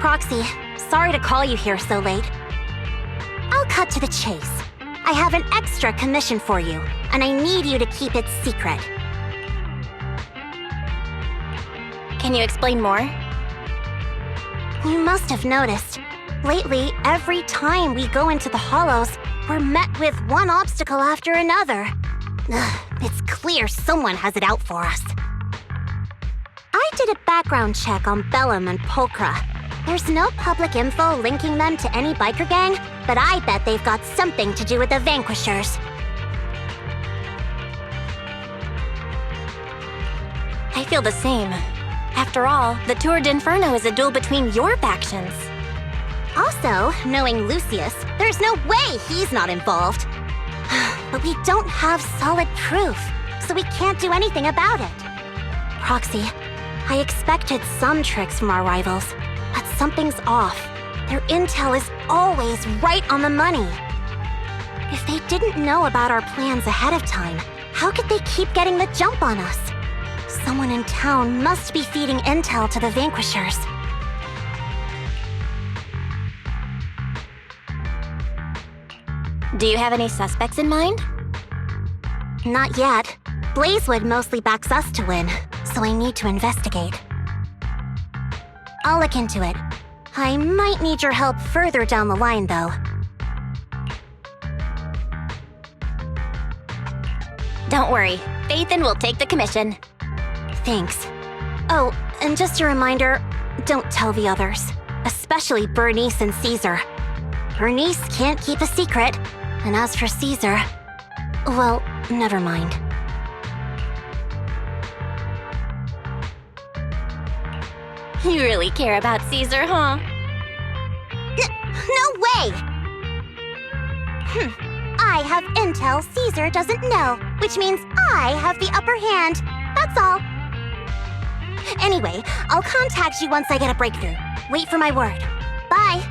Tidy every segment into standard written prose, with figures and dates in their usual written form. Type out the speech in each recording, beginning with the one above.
Proxy, sorry to call you here so late. I'll cut to the chase. I have an extra commission for you, and I need you to keep it secret. Can you explain more? You must have noticed. Lately, every time we go into the Hollows, we're met with one obstacle after another. Ugh, it's clear someone has it out for us. I did a background check on Bellum and Pulchra. There's no public info linking them to any biker gang, but I bet they've got something to do with the Vanquishers. I feel the same. After all, the Tour d'Inferno is a duel between your factions. Also, knowing Lucius, there's no way he's not involved. But we don't have solid proof, so we can't do anything about it. Proxy, I expected some tricks from our rivals, but something's off. Their intel is always right on the money. If they didn't know about our plans ahead of time, how could they keep getting the jump on us? Someone in town must be feeding intel to the Vanquishers. Do you have any suspects in mind? Not yet. Blazewood mostly backs us to win, so I need to investigate. I'll look into it. I might need your help further down the line, though. Don't worry. Phaethon will take the commission. Thanks. Oh, and just a reminder, don't tell the others. Especially Bernice and Caesar. Bernice can't keep a secret, and as for Caesar, well, never mind. You really care about Caesar, huh? No way! I have intel Caesar doesn't know, which means I have the upper hand. That's all. Anyway, I'll contact you once I get a breakthrough. Wait for my word. Bye.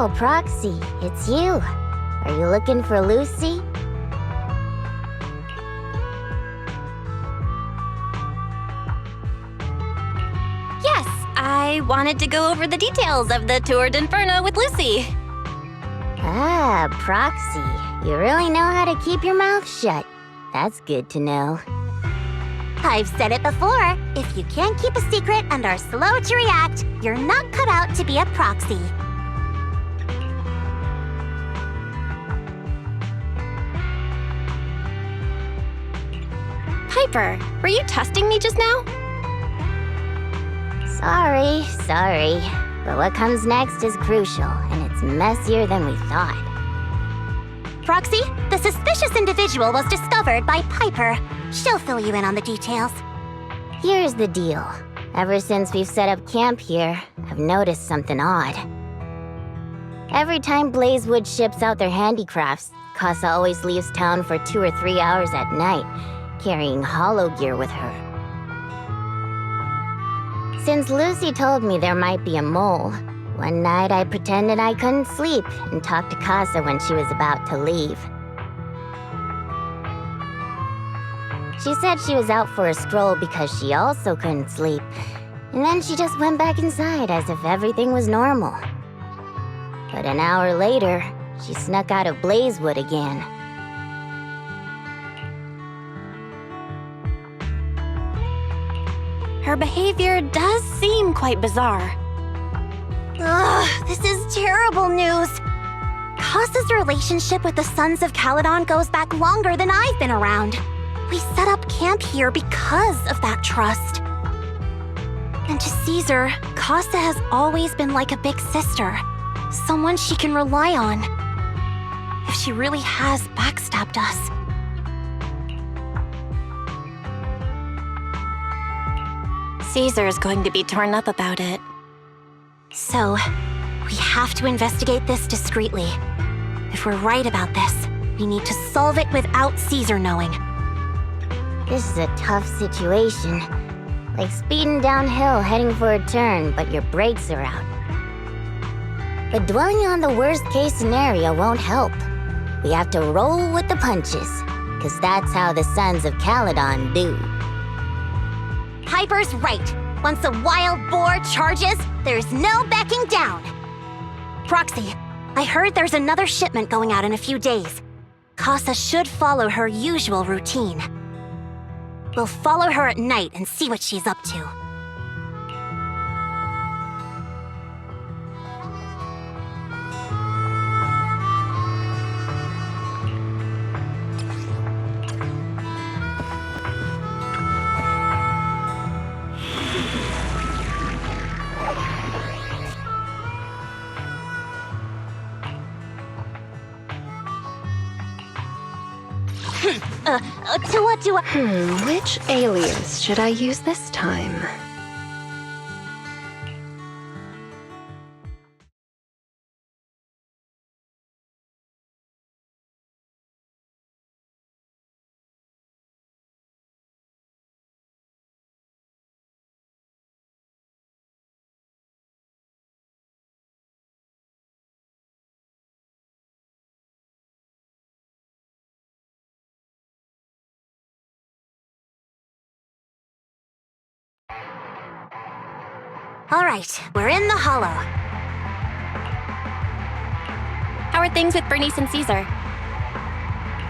Oh, Proxy, it's you. Are you looking for Lucy? Yes, I wanted to go over the details of the Tour d'Inferno with Lucy. Ah, Proxy, you really know how to keep your mouth shut. That's good to know. I've said it before. If you can't keep a secret and are slow to react, you're not cut out to be a proxy. Piper, were you testing me just now? Sorry. But what comes next is crucial, and it's messier than we thought. Proxy, the suspicious individual was discovered by Piper. She'll fill you in on the details. Here's the deal. Ever since we've set up camp here, I've noticed something odd. Every time Blazewood ships out their handicrafts, Casa always leaves town for 2 or 3 hours at night, carrying hollow gear with her. Since Lucy told me there might be a mole, one night I pretended I couldn't sleep and talked to Casa when she was about to leave. She said she was out for a stroll because she also couldn't sleep, and then she just went back inside as if everything was normal. But an hour later, she snuck out of Blazewood again. Her behavior does seem quite bizarre. Ugh, this is terrible news. Casa's relationship with the Sons of Caledon goes back longer than I've been around. We set up camp here because of that trust. And to Caesar, Casa has always been like a big sister. Someone she can rely on. If she really has backstabbed us. Caesar's going to be torn up about it. So, we have to investigate this discreetly. If we're right about this, we need to solve it without Caesar knowing. This is a tough situation. Like speeding downhill heading for a turn, but your brakes are out. But dwelling on the worst-case scenario won't help. We have to roll with the punches, because that's how the Sons of Caledon do. Piper's right. Once a wild boar charges, there's no backing down. Proxy, I heard there's another shipment going out in a few days. Casa should follow her usual routine. We'll follow her at night and see what she's up to. To what do I— Which alias should I use this time? All right, we're in the hollow. How are things with Bernice and Caesar?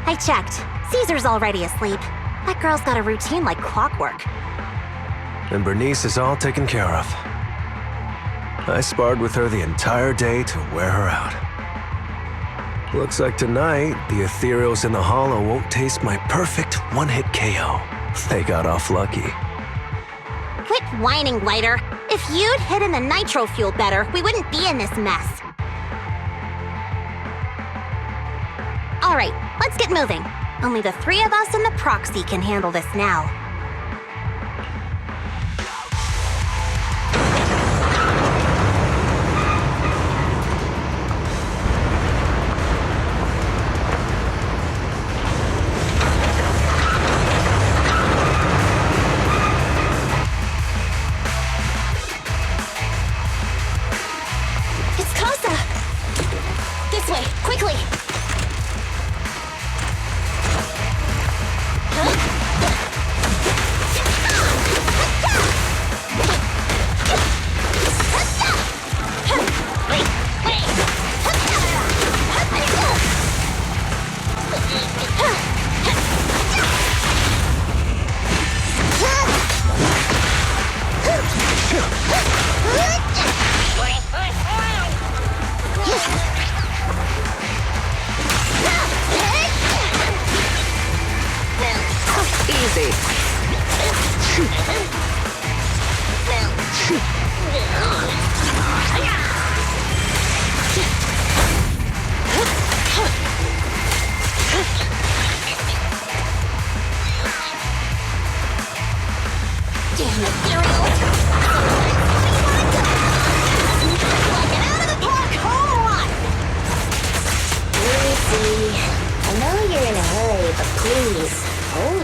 I checked. Caesar's already asleep. That girl's got a routine like clockwork. And Bernice is all taken care of. I sparred with her the entire day to wear her out. Looks like tonight, the ethereals in the hollow won't taste my perfect one-hit KO. They got off lucky. Quit whining, Lighter. If you'd hidden the nitro fuel better, we wouldn't be in this mess. All right, let's get moving. Only the 3 of us and the proxy can handle this now.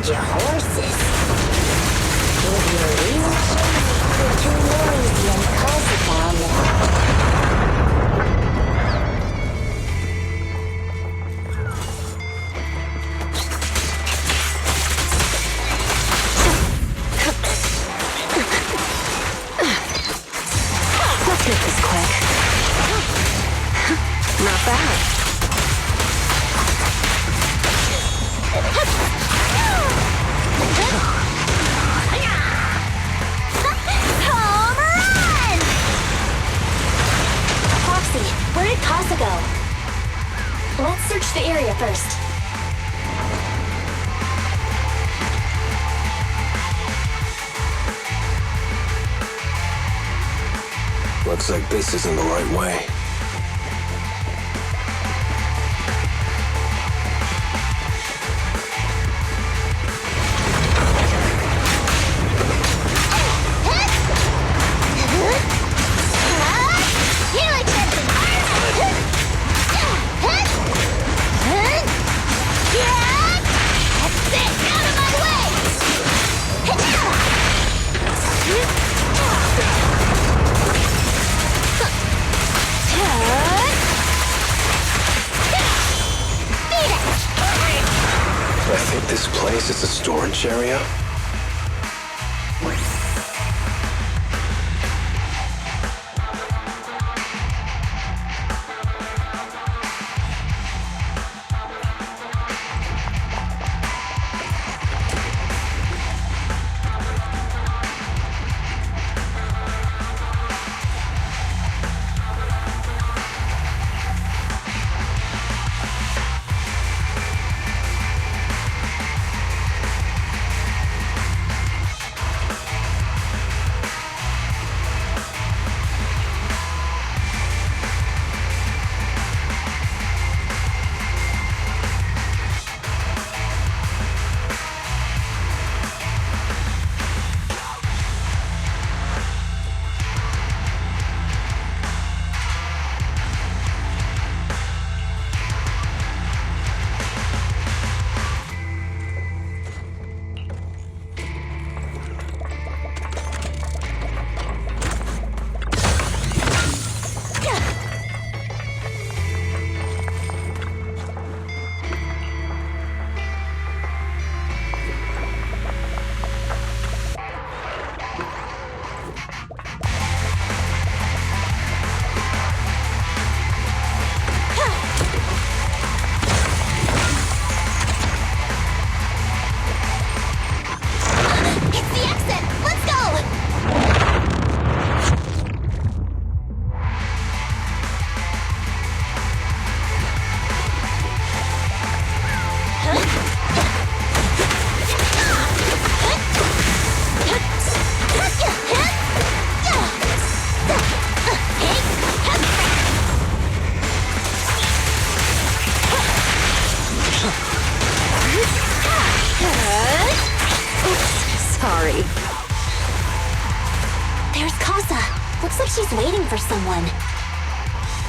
hold your horses. If you're really sure you're too noisy and cause down there. Let's make this quick. Not bad. Home run! Foxy, where did Casa go? Let's search the area first. Looks like this isn't the right way. I think this place is a storage area. Sorry. There's Casa. Looks like she's waiting for someone.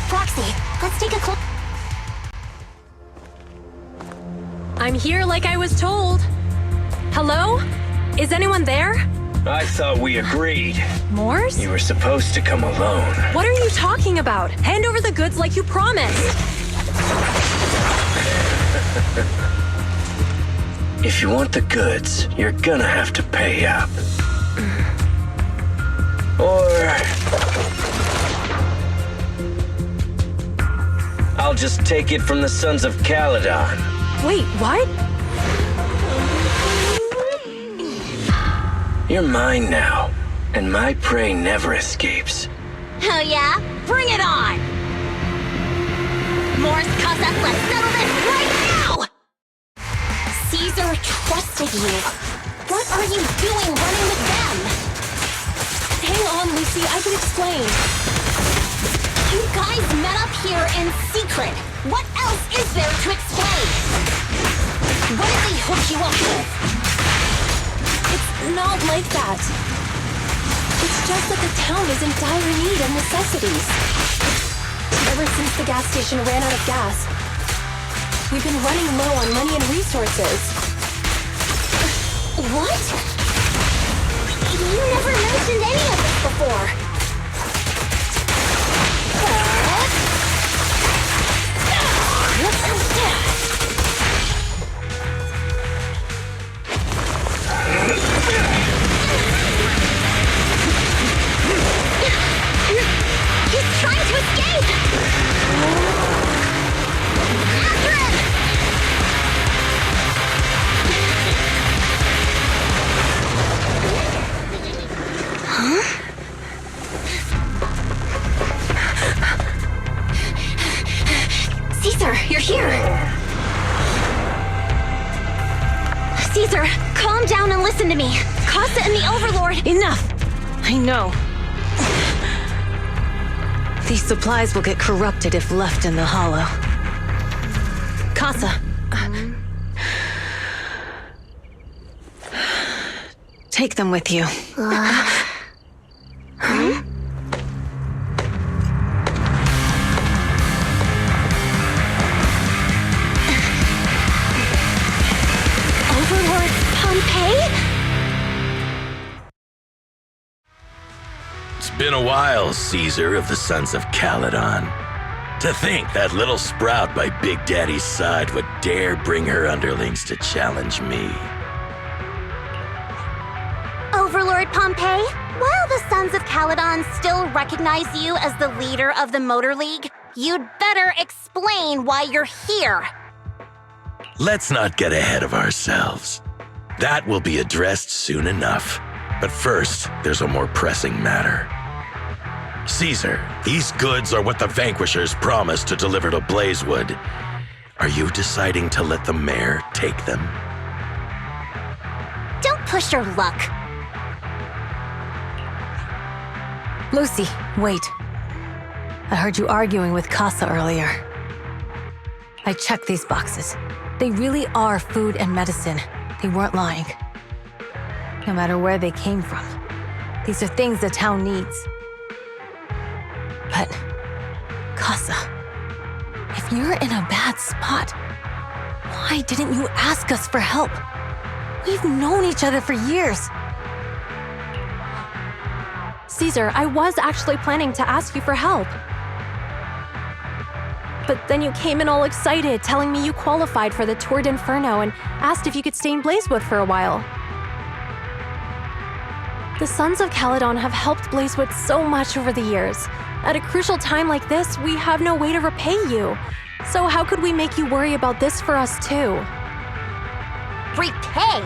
Foxy, let's take a close... I'm here like I was told. Hello? Is anyone there? I thought we agreed. Morse? You were supposed to come alone. What are you talking about? Hand over the goods like you promised. If you want the goods, you're gonna have to pay up. Or... I'll just take it from the Sons of Caledon. Wait, what? You're mine now, and my prey never escapes. Oh yeah? Bring it on! Morse, Casa, let's settle this right now! Caesar trusted you. What are you doing running with them? Hang on, Lucy, I can explain. You guys met up here in secret. What else is there to explain? What did they hook you up with? It's not like that. It's just that the town is in dire need of necessities. Ever since the gas station ran out of gas, we've been running low on money and resources. What? You never mentioned any of this before. He's trying to escape! After him! Caesar, you're here. Caesar, calm down and listen to me. Casa and the Overlord... Enough! I know. These supplies will get corrupted if left in the hollow. Casa. Take them with you. Overlord Pompeii? It's been a while, Caesar of the Sons of Caledon. To think that little sprout by Big Daddy's side would dare bring her underlings to challenge me. Overlord Pompeii, while the Sons of Caledon still recognize you as the leader of the Motor League, you'd better explain why you're here. Let's not get ahead of ourselves. That will be addressed soon enough. But first, there's a more pressing matter. Caesar, these goods are what the Vanquishers promised to deliver to Blazewood. Are you deciding to let the mayor take them? Don't push your luck. Lucy, wait. I heard you arguing with Casa earlier. I checked these boxes. They really are food and medicine. They weren't lying. No matter where they came from, these are things the town needs. But, Casa, if you're in a bad spot, why didn't you ask us for help? We've known each other for years. Caesar, I was actually planning to ask you for help. But then you came in all excited, telling me you qualified for the Tour d'Inferno and asked if you could stay in Blazewood for a while. The Sons of Caledon have helped Blazewood so much over the years. At a crucial time like this, we have no way to repay you. So how could we make you worry about this for us too? Repay?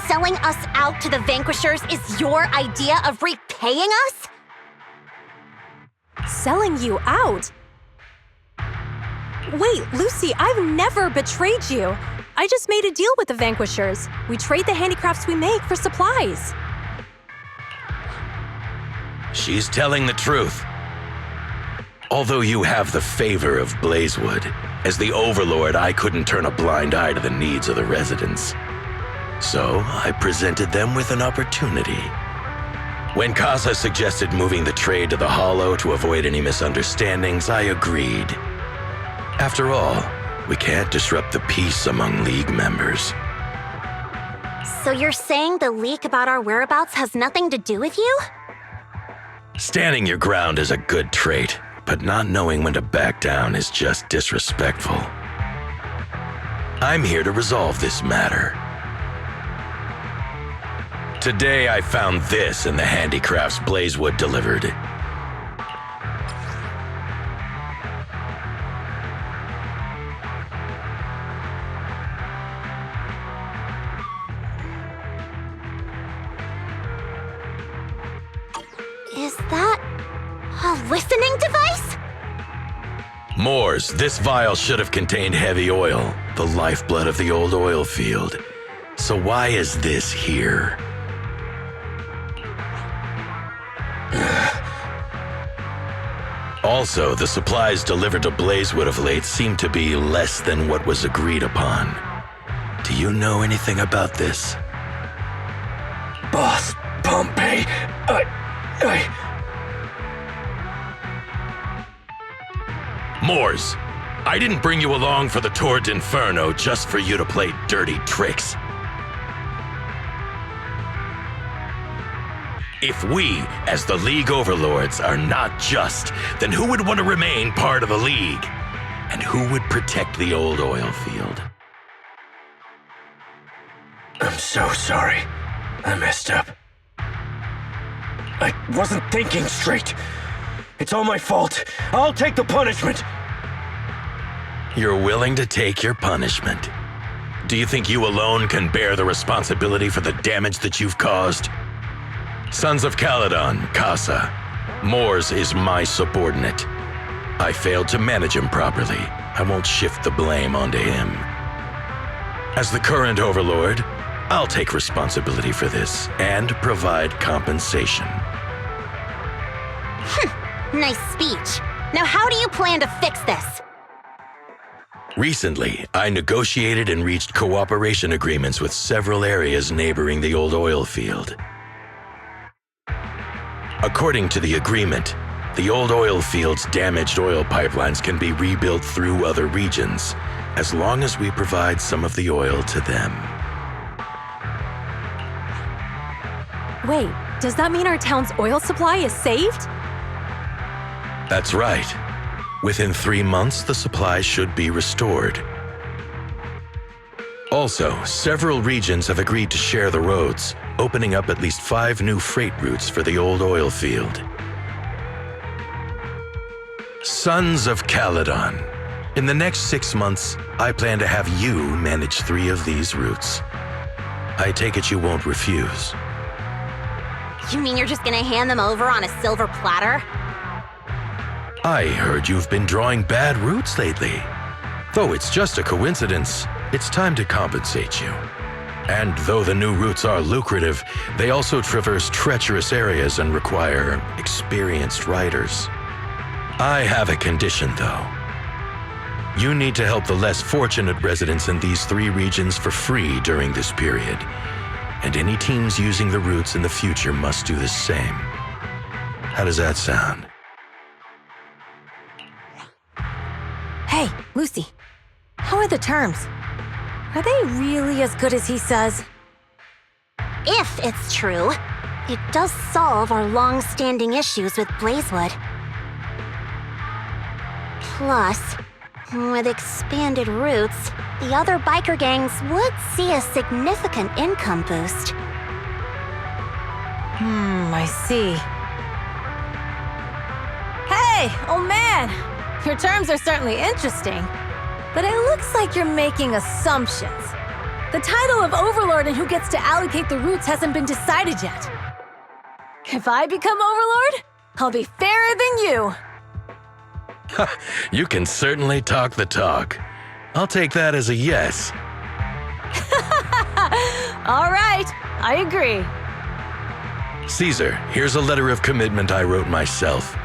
Selling us out to the Vanquishers is your idea of repaying us? Selling you out? Wait, Lucy, I've never betrayed you. I just made a deal with the Vanquishers. We trade the handicrafts we make for supplies. She's telling the truth. Although you have the favor of Blazewood, as the Overlord, I couldn't turn a blind eye to the needs of the residents. So I presented them with an opportunity. When Casa suggested moving the trade to the Hollow to avoid any misunderstandings, I agreed. After all, we can't disrupt the peace among League members. So you're saying the leak about our whereabouts has nothing to do with you? Standing your ground is a good trait, but not knowing when to back down is just disrespectful. I'm here to resolve this matter. Today I found this in the handicrafts Blazewood delivered. Is that a listening device? Moors, this vial should have contained heavy oil, the lifeblood of the old oil field. So why is this here? Also, the supplies delivered to Blazewood of late seem to be less than what was agreed upon. Do you know anything about this? Boss, Pompeii, Moors, I didn't bring you along for the Tour d'Inferno just for you to play dirty tricks. If we, as the League Overlords, are not just, then who would want to remain part of the League? And who would protect the old oil field? I'm so sorry. I messed up. I wasn't thinking straight. It's all my fault. I'll take the punishment. You're willing to take your punishment. Do you think you alone can bear the responsibility for the damage that you've caused? Sons of Caledon, Casa. Mors is my subordinate. I failed to manage him properly. I won't shift the blame onto him. As the current Overlord, I'll take responsibility for this and provide compensation. Nice speech. Now how do you plan to fix this? Recently, I negotiated and reached cooperation agreements with several areas neighboring the old oil field. According to the agreement, the old oil field's damaged oil pipelines can be rebuilt through other regions, as long as we provide some of the oil to them. Wait, does that mean our town's oil supply is saved? That's right. Within 3 months, the supply should be restored. Also, several regions have agreed to share the roads, opening up at least 5 new freight routes for the old oil field. Sons of Caledon. In the next 6 months, I plan to have you manage 3 of these routes. I take it you won't refuse. You mean you're just gonna hand them over on a silver platter? I heard you've been drawing bad routes lately. Though it's just a coincidence, it's time to compensate you. And though the new routes are lucrative, they also traverse treacherous areas and require experienced riders. I have a condition, though. You need to help the less fortunate residents in these 3 regions for free during this period. And any teams using the routes in the future must do the same. How does that sound? Hey, Lucy. How are the terms? Are they really as good as he says? If it's true, it does solve our long-standing issues with Blazewood. Plus, with expanded routes, the other biker gangs would see a significant income boost. I see. Hey, oh man! Your terms are certainly interesting, but it looks like you're making assumptions. The title of Overlord and who gets to allocate the routes hasn't been decided yet. If I become Overlord, I'll be fairer than you. You can certainly talk the talk. I'll take that as a yes. All right, I agree. Caesar, here's a letter of commitment I wrote myself.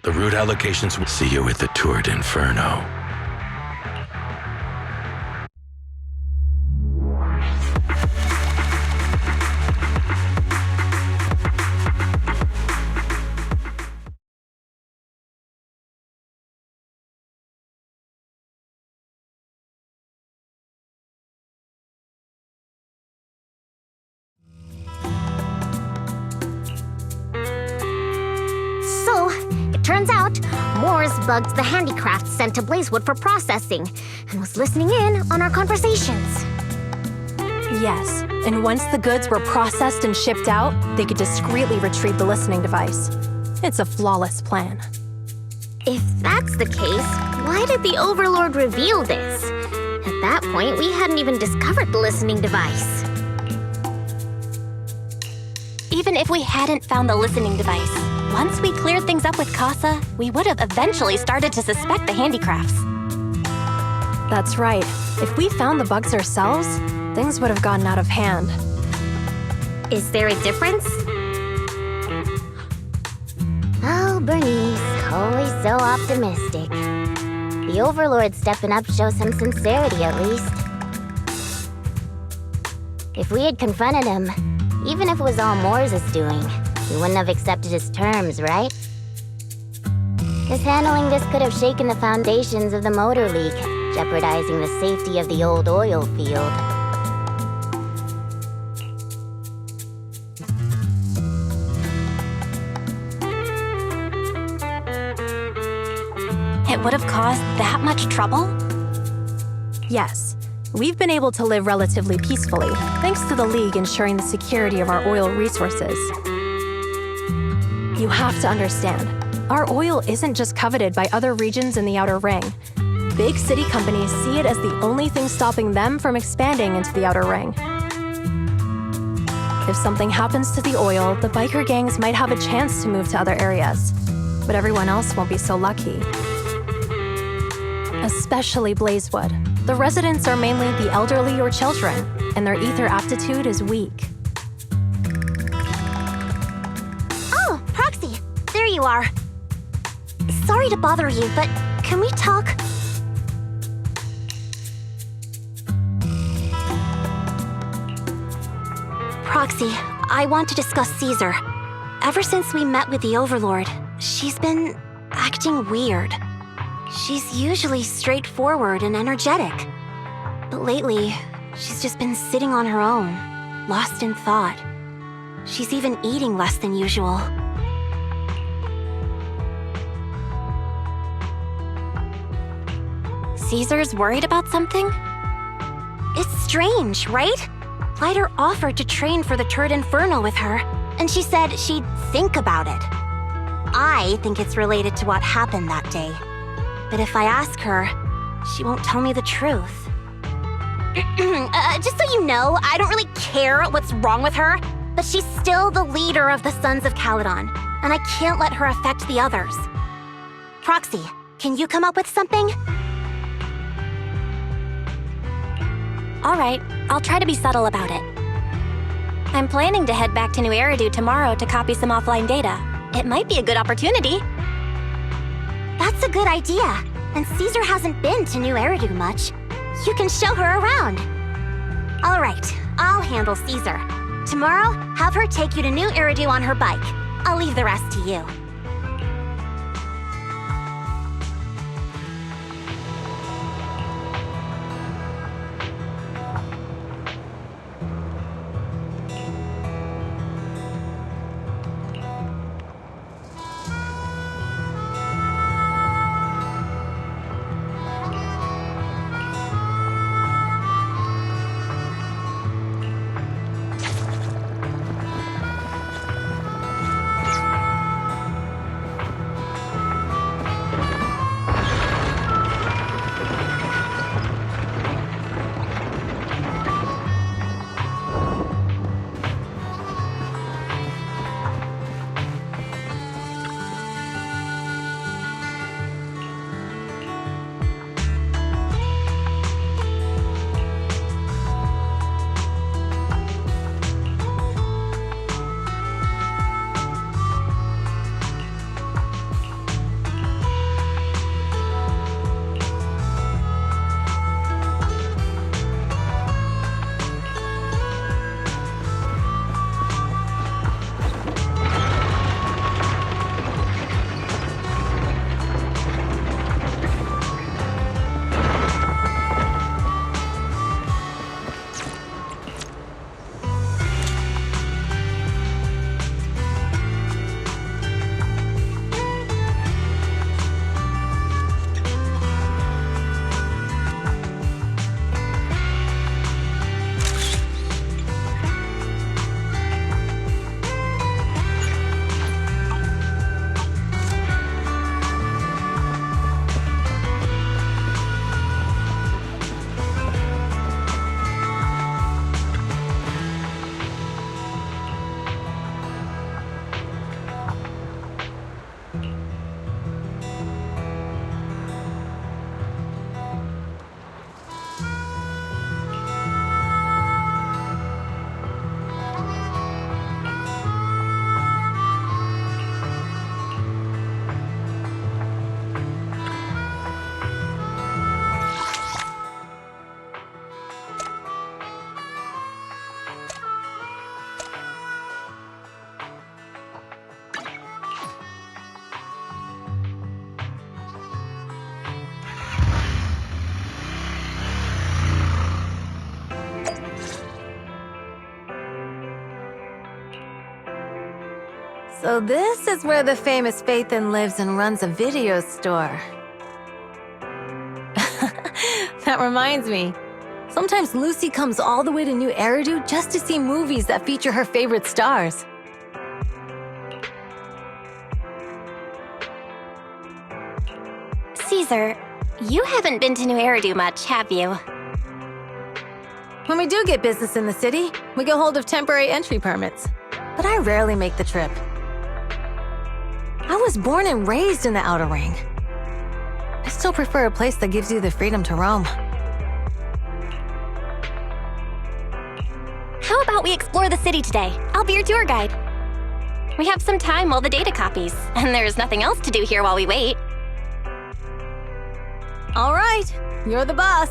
The route allocations will see you at the Tour d'Inferno. So, it turns out, Mors bugged the handicrafts sent to Blazewood for processing and was listening in on our conversations. Yes, and once the goods were processed and shipped out, they could discreetly retrieve the listening device. It's a flawless plan. If that's the case, why did the Overlord reveal this? At that point, we hadn't even discovered the listening device. Even if we hadn't found the listening device, once we cleared things up with Casa, we would have eventually started to suspect the handicrafts. That's right. If we found the bugs ourselves, things would have gotten out of hand. Is there a difference? Oh, Bernice, always so optimistic. The Overlord stepping up shows some sincerity, at least. If we had confronted him, even if it was all Mors' doing, we wouldn't have accepted his terms, right? Because handling this could have shaken the foundations of the Motor League, jeopardizing the safety of the old oil field. it would have caused that much trouble? Yes, we've been able to live relatively peacefully, thanks to the League ensuring the security of our oil resources. You have to understand, our oil isn't just coveted by other regions in the Outer Ring. Big city companies see it as the only thing stopping them from expanding into the Outer Ring. If something happens to the oil, the biker gangs might have a chance to move to other areas, but everyone else won't be so lucky. Especially Blazewood. The residents are mainly the elderly or children, and their ether aptitude is weak. Oh, Proxy, there you are. Sorry to bother you, but can we talk? Proxy, I want to discuss Caesar. Ever since we met with the Overlord, she's been acting weird. She's usually straightforward and energetic. But lately, she's just been sitting on her own, lost in thought. She's even eating less than usual. Caesar's worried about something? It's strange, right? Lighter offered to train for the Turd Infernal with her, and she said she'd think about it. I think it's related to what happened that day. But if I ask her, she won't tell me the truth. Just so you know, I don't really care what's wrong with her, but she's still the leader of the Sons of Caledon, and I can't let her affect the others. Proxy, can you come up with something? All right, I'll try to be subtle about it. I'm planning to head back to New Eridu tomorrow to copy some offline data. It might be a good opportunity. That's a good idea, and Caesar hasn't been to New Eridu much. You can show her around. All right, I'll handle Caesar. Tomorrow, have her take you to New Eridu on her bike. I'll leave the rest to you. So this is where the famous Phaethon lives and runs a video store. That reminds me. Sometimes Lucy comes all the way to New Eridu just to see movies that feature her favorite stars. Caesar, you haven't been to New Eridu much, have you? When we do get business in the city, we get hold of temporary entry permits. But I rarely make the trip. I was born and raised in the Outer Ring. I still prefer a place that gives you the freedom to roam. How about we explore the city today? I'll be your tour guide. We have some time while the data copies, and there's nothing else to do here while we wait. All right, you're the boss.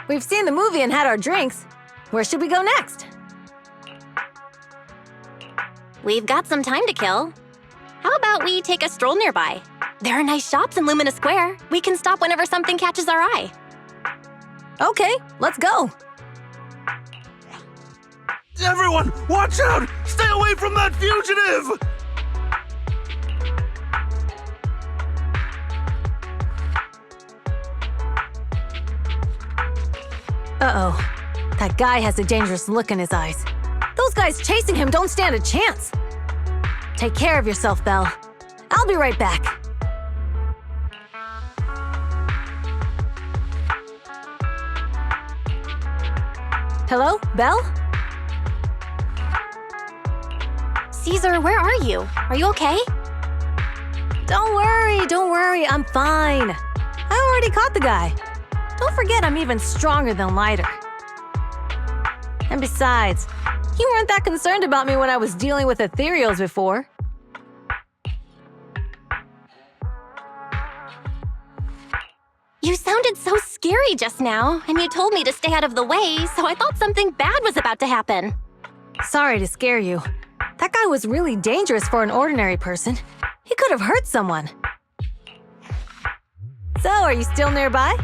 We've seen the movie and had our drinks. Where should we go next? We've got some time to kill. How about we take a stroll nearby? There are nice shops in Lumina Square. We can stop whenever something catches our eye. Okay, let's go. Everyone, watch out! Stay away from that fugitive! Uh-oh. That guy has a dangerous look in his eyes. Those guys chasing him don't stand a chance. Take care of yourself, Belle. I'll be right back. Hello, Belle? Caesar, where are you? Are you okay? Don't worry, I'm fine. I already caught the guy. Don't forget I'm even stronger than Lighter. And besides, you weren't that concerned about me when I was dealing with ethereals before. You sounded so scary just now, and you told me to stay out of the way, so I thought something bad was about to happen. Sorry to scare you. That guy was really dangerous for an ordinary person. He could have hurt someone. So, are you still nearby?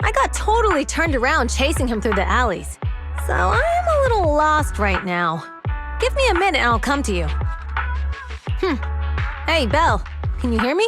I got totally turned around chasing him through the alleys. So I'm a little lost right now. Give me a minute and I'll come to you. Hey, Belle, can you hear me?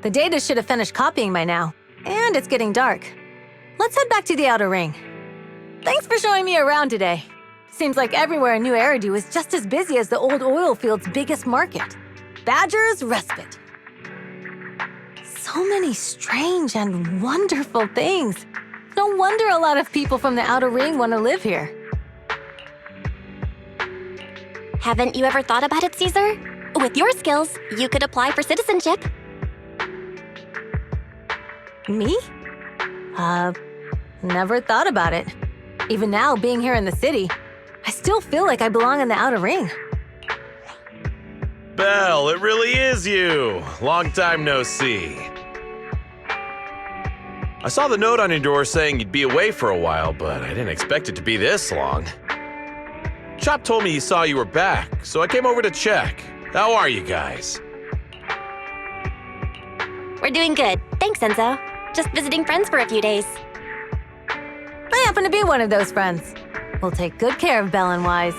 The data should have finished copying by now, and it's getting dark. Let's head back to the outer ring. Thanks for showing me around today. Seems like everywhere in New Eridu is just as busy as the old oil field's biggest market. Badger's Respite. So many strange and wonderful things. No wonder a lot of people from the outer ring want to live here. Haven't you ever thought about it, Caesar? With your skills, you could apply for citizenship. Me? Never thought about it. Even now, being here in the city, I still feel like I belong in the outer ring. Belle, it really is you. Long time no see. I saw the note on your door saying you'd be away for a while, but I didn't expect it to be this long. Chop told me he saw you were back, so I came over to check. How are you guys? We're doing good. Thanks, Enzo. Just visiting friends for a few days. I happen to be one of those friends. We'll take good care of Belle and Wise.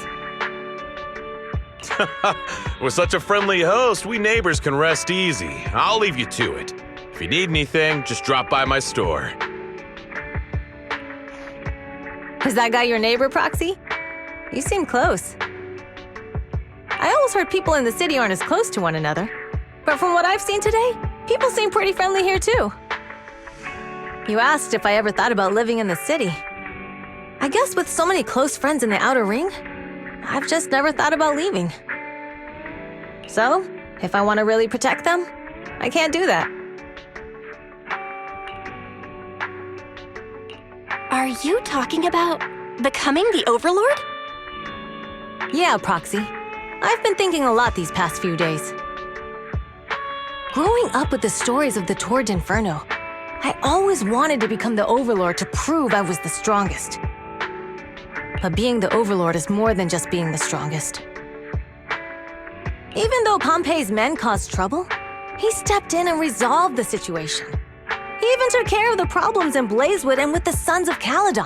With such a friendly host, we neighbors can rest easy. I'll leave you to it. If you need anything, just drop by my store. Is that guy your neighbor, Proxy? You seem close. I always heard people in the city aren't as close to one another. But from what I've seen today, people seem pretty friendly here too. You asked if I ever thought about living in the city. I guess with so many close friends in the outer ring, I've just never thought about leaving. So, if I want to really protect them, I can't do that. Are you talking about becoming the Overlord? Yeah, Proxy. I've been thinking a lot these past few days. Growing up with the stories of the Torrid Inferno, I always wanted to become the Overlord to prove I was the strongest. But being the Overlord is more than just being the strongest. Even though Pompey's men caused trouble, he stepped in and resolved the situation. He even took care of the problems in Blazewood and with the Sons of Caledon.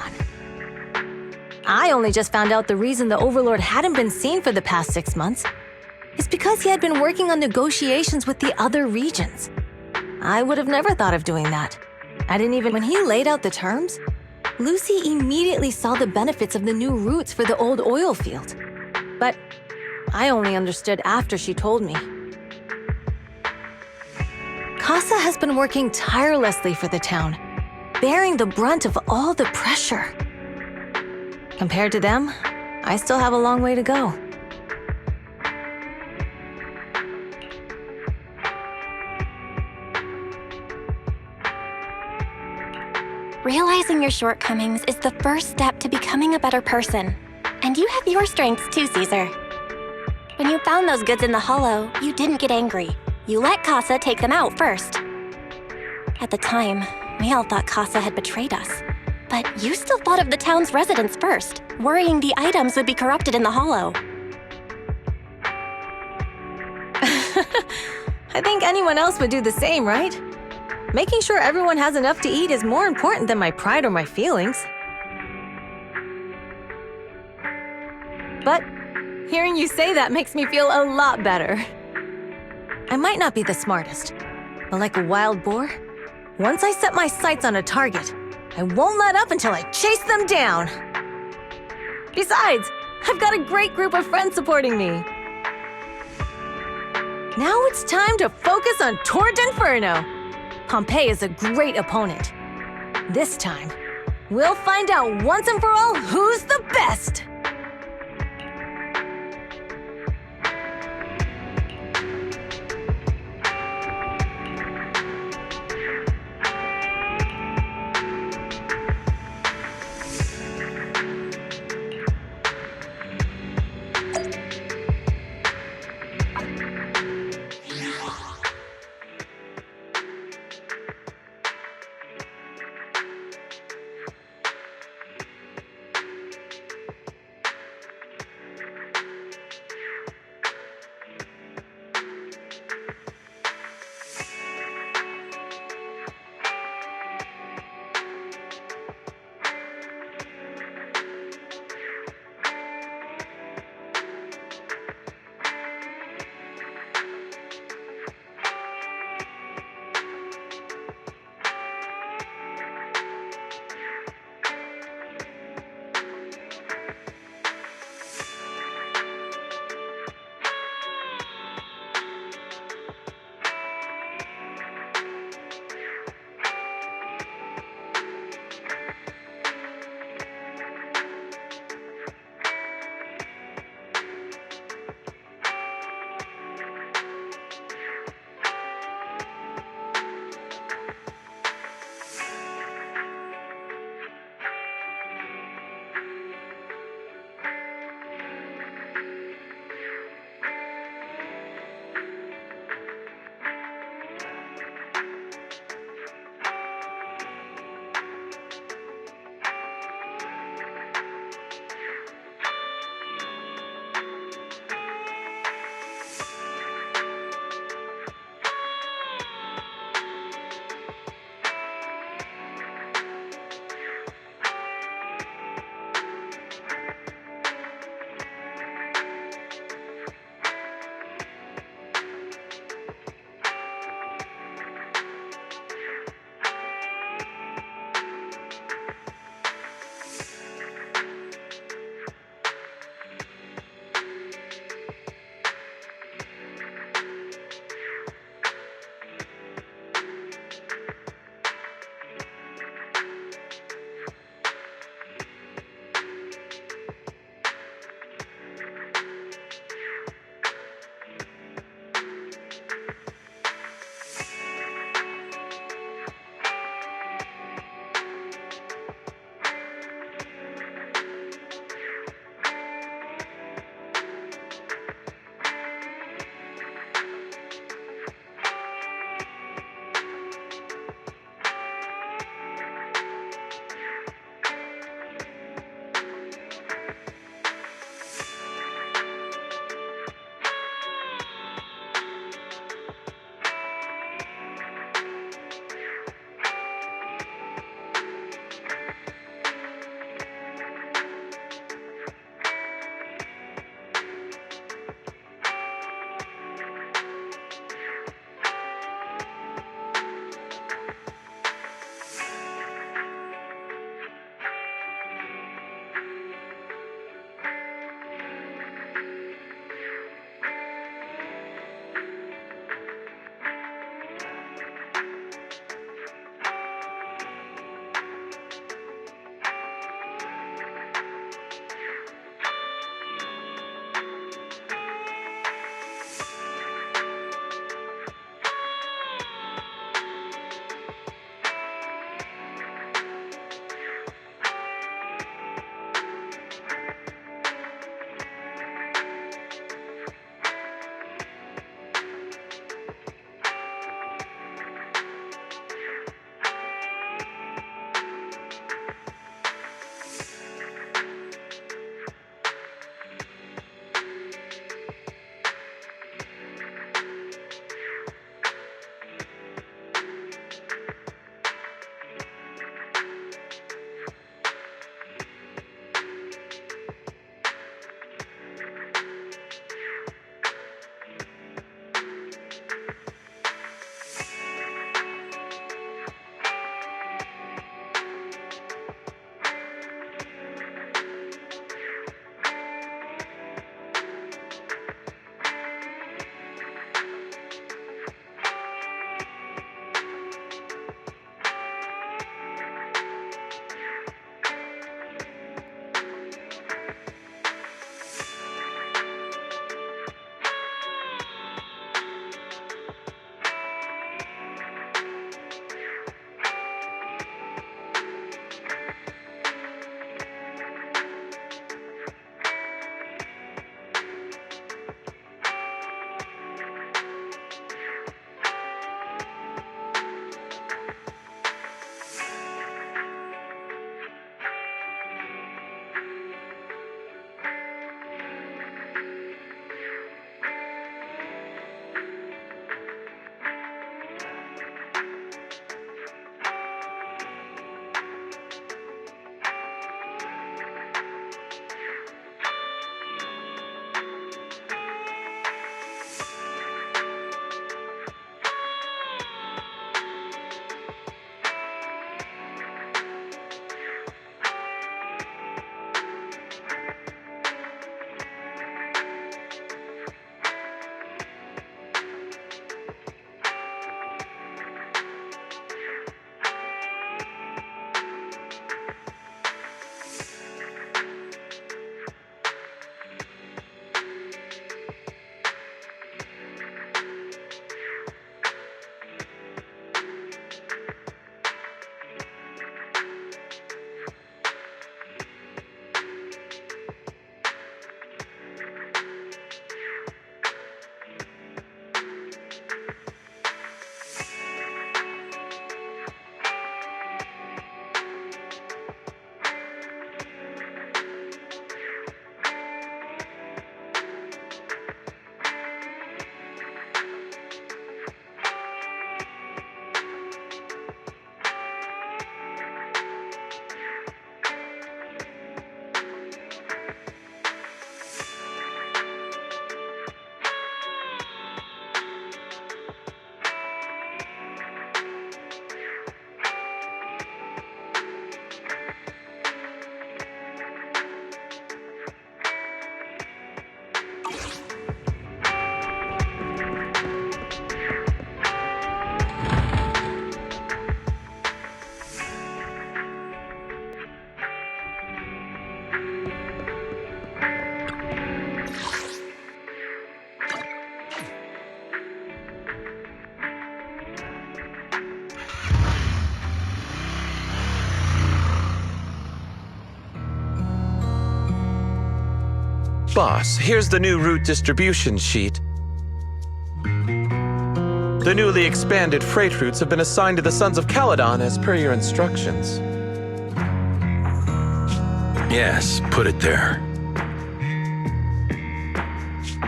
I only just found out the reason the Overlord hadn't been seen for the past 6 months is because he had been working on negotiations with the other regions. I would have never thought of doing that. I didn't even— When he laid out the terms, Lucy immediately saw the benefits of the new routes for the old oil field. But I only understood after she told me. Casa has been working tirelessly for the town, bearing the brunt of all the pressure. Compared to them, I still have a long way to go. Realizing your shortcomings is the first step to becoming a better person. And you have your strengths too, Caesar. When you found those goods in the hollow, you didn't get angry. You let Casa take them out first. At the time, we all thought Casa had betrayed us. But you still thought of the town's residents first, worrying the items would be corrupted in the hollow. I think anyone else would do the same, right? Making sure everyone has enough to eat is more important than my pride or my feelings. But hearing you say that makes me feel a lot better. I might not be the smartest, but like a wild boar, once I set my sights on a target, I won't let up until I chase them down. Besides, I've got a great group of friends supporting me. Now it's time to focus on Torrid Inferno. Pompey is a great opponent. This time, we'll find out once and for all who's the best! Boss, here's the new route distribution sheet. The newly expanded freight routes have been assigned to the Sons of Caledon as per your instructions. Yes, put it there.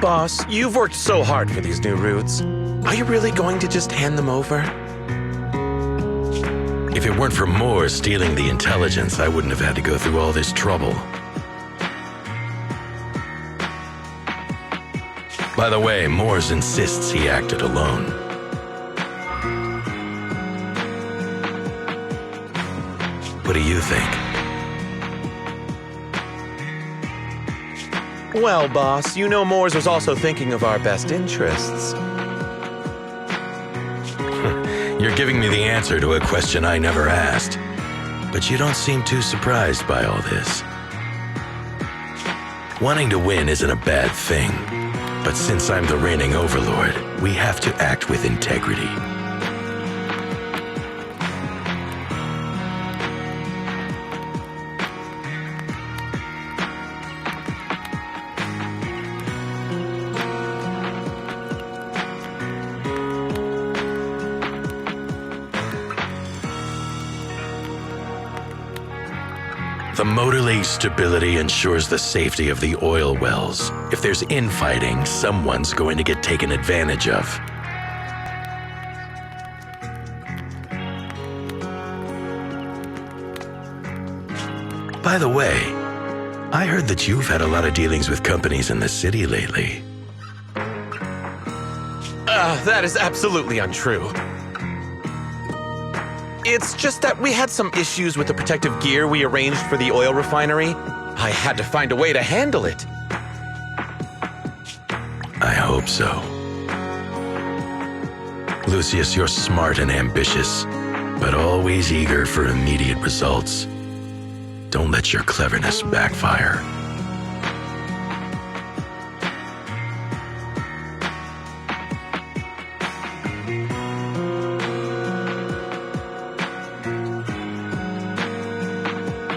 Boss, you've worked so hard for these new routes. Are you really going to just hand them over? If it weren't for Moore stealing the intelligence, I wouldn't have had to go through all this trouble. By the way, Moores insists he acted alone. What do you think? Well, boss, you know Moores was also thinking of our best interests. You're giving me the answer to a question I never asked. But you don't seem too surprised by all this. Wanting to win isn't a bad thing. But since I'm the reigning overlord, we have to act with integrity. The motor lake's stability ensures the safety of the oil wells. If there's infighting, someone's going to get taken advantage of. By the way, I heard that you've had a lot of dealings with companies in the city lately. That is absolutely untrue. It's just that we had some issues with the protective gear we arranged for the oil refinery. I had to find a way to handle it. I hope so. Lucius, you're smart and ambitious, but always eager for immediate results. Don't let your cleverness backfire.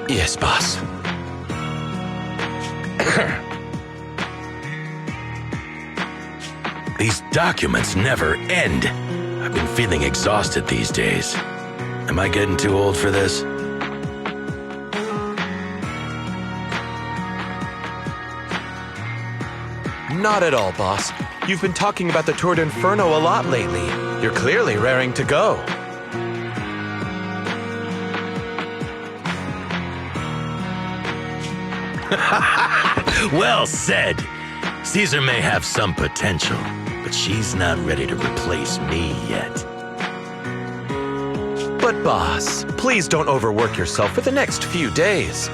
Yes, boss. These documents never end. I've been feeling exhausted these days. Am I getting too old for this? Not at all, boss. You've been talking about the Tour d'Inferno a lot lately. You're clearly raring to go. Well said. Caesar may have some potential, but she's not ready to replace me yet. But boss, please don't overwork yourself for the next few days.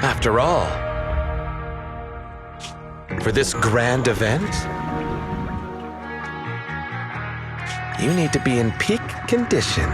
After all, for this grand event, you need to be in peak condition.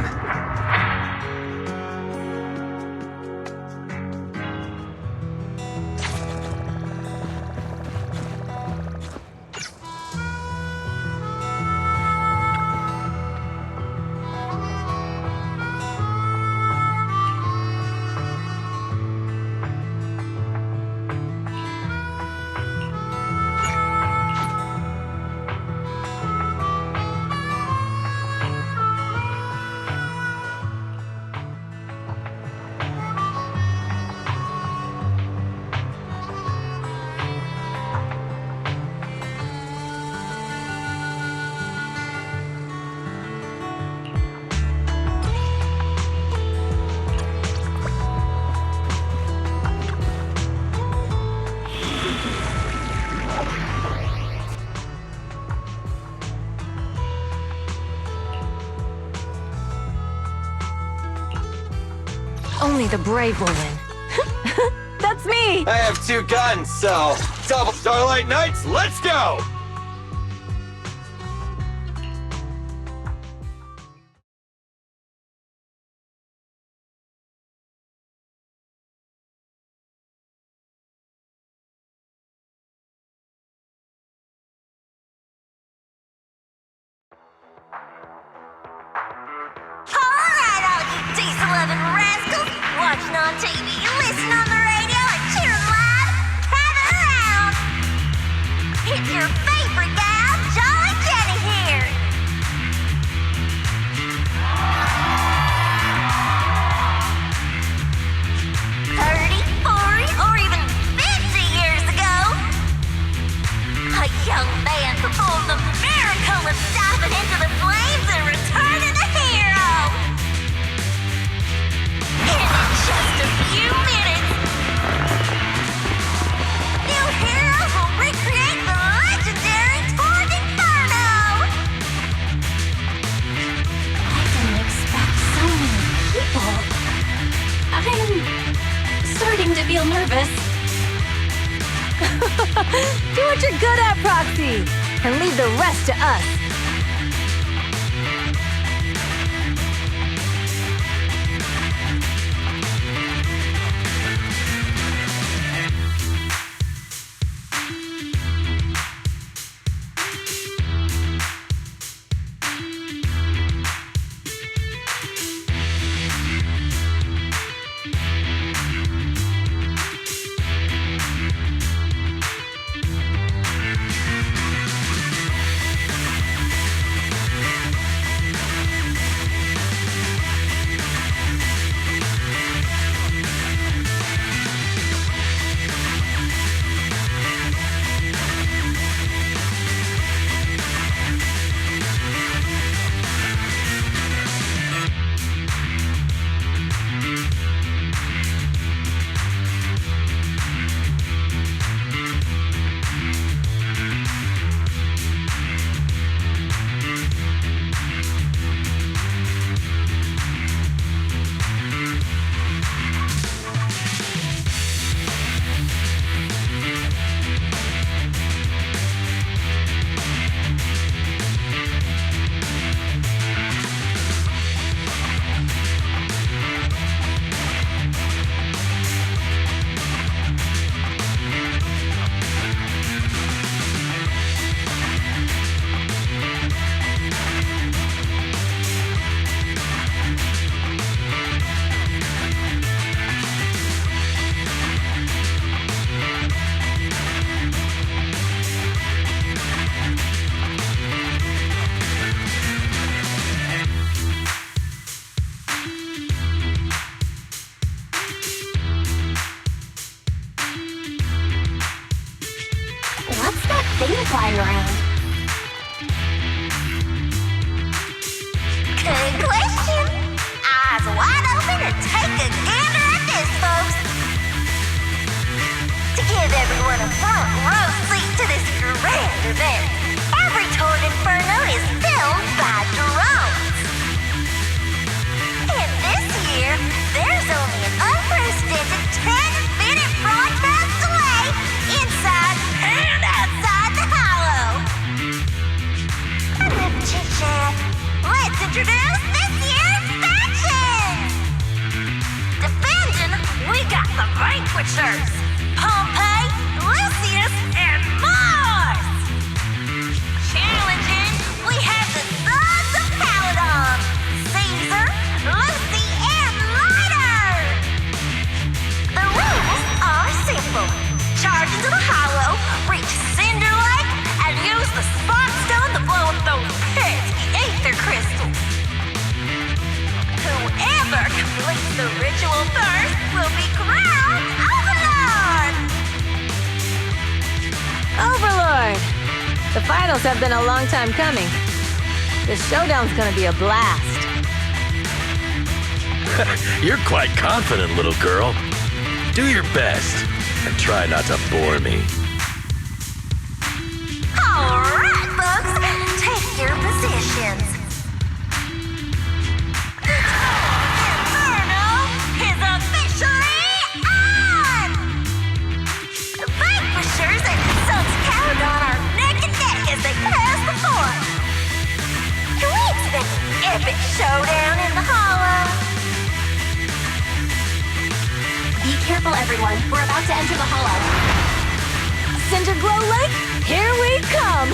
Only the brave will win. That's me! I have 2 guns, so double Starlight Knights, let's go! Alright, all you diesel-loving rascals! Watching on TV, listen on the radio, and cheering live feel nervous. Do what you're good at, Proxy, and leave the rest to us. thing flying around? Good question. Eyes wide open and take a gander at this, folks. To give everyone a front row seat to this grand event, every tour inferno is filmed by drones. And this year, there's only an unprecedented 10-minute broadcast delay inside and outside the hollow. Enough chit-chat. Let's introduce this year's factions. Defending, we got the Vanquishers, Pompey, Lucius, and Mars. Challenging, we have the Sons of Paladon, Caesar, Lucy, and Lighter. The rules are simple. Charge into the hollow, reach Cinder Lake, and use the Spark Stone to blow up those pesky ether crystals. Whoever completes the ritual first will be crowned Overlord! Overlord! The finals have been a long time coming. This showdown's gonna be a blast. You're quite confident, little girl. Do your best and try not to bore me. All right, folks, take your positions. Inferno is officially on! The Vanquishers and the Sons of Paladon are neck and neck as they pass the fort. Can we expect an epic showdown in the hollow? Be careful, everyone. We're about to enter the hollow. Cinder Glow Lake, here we come!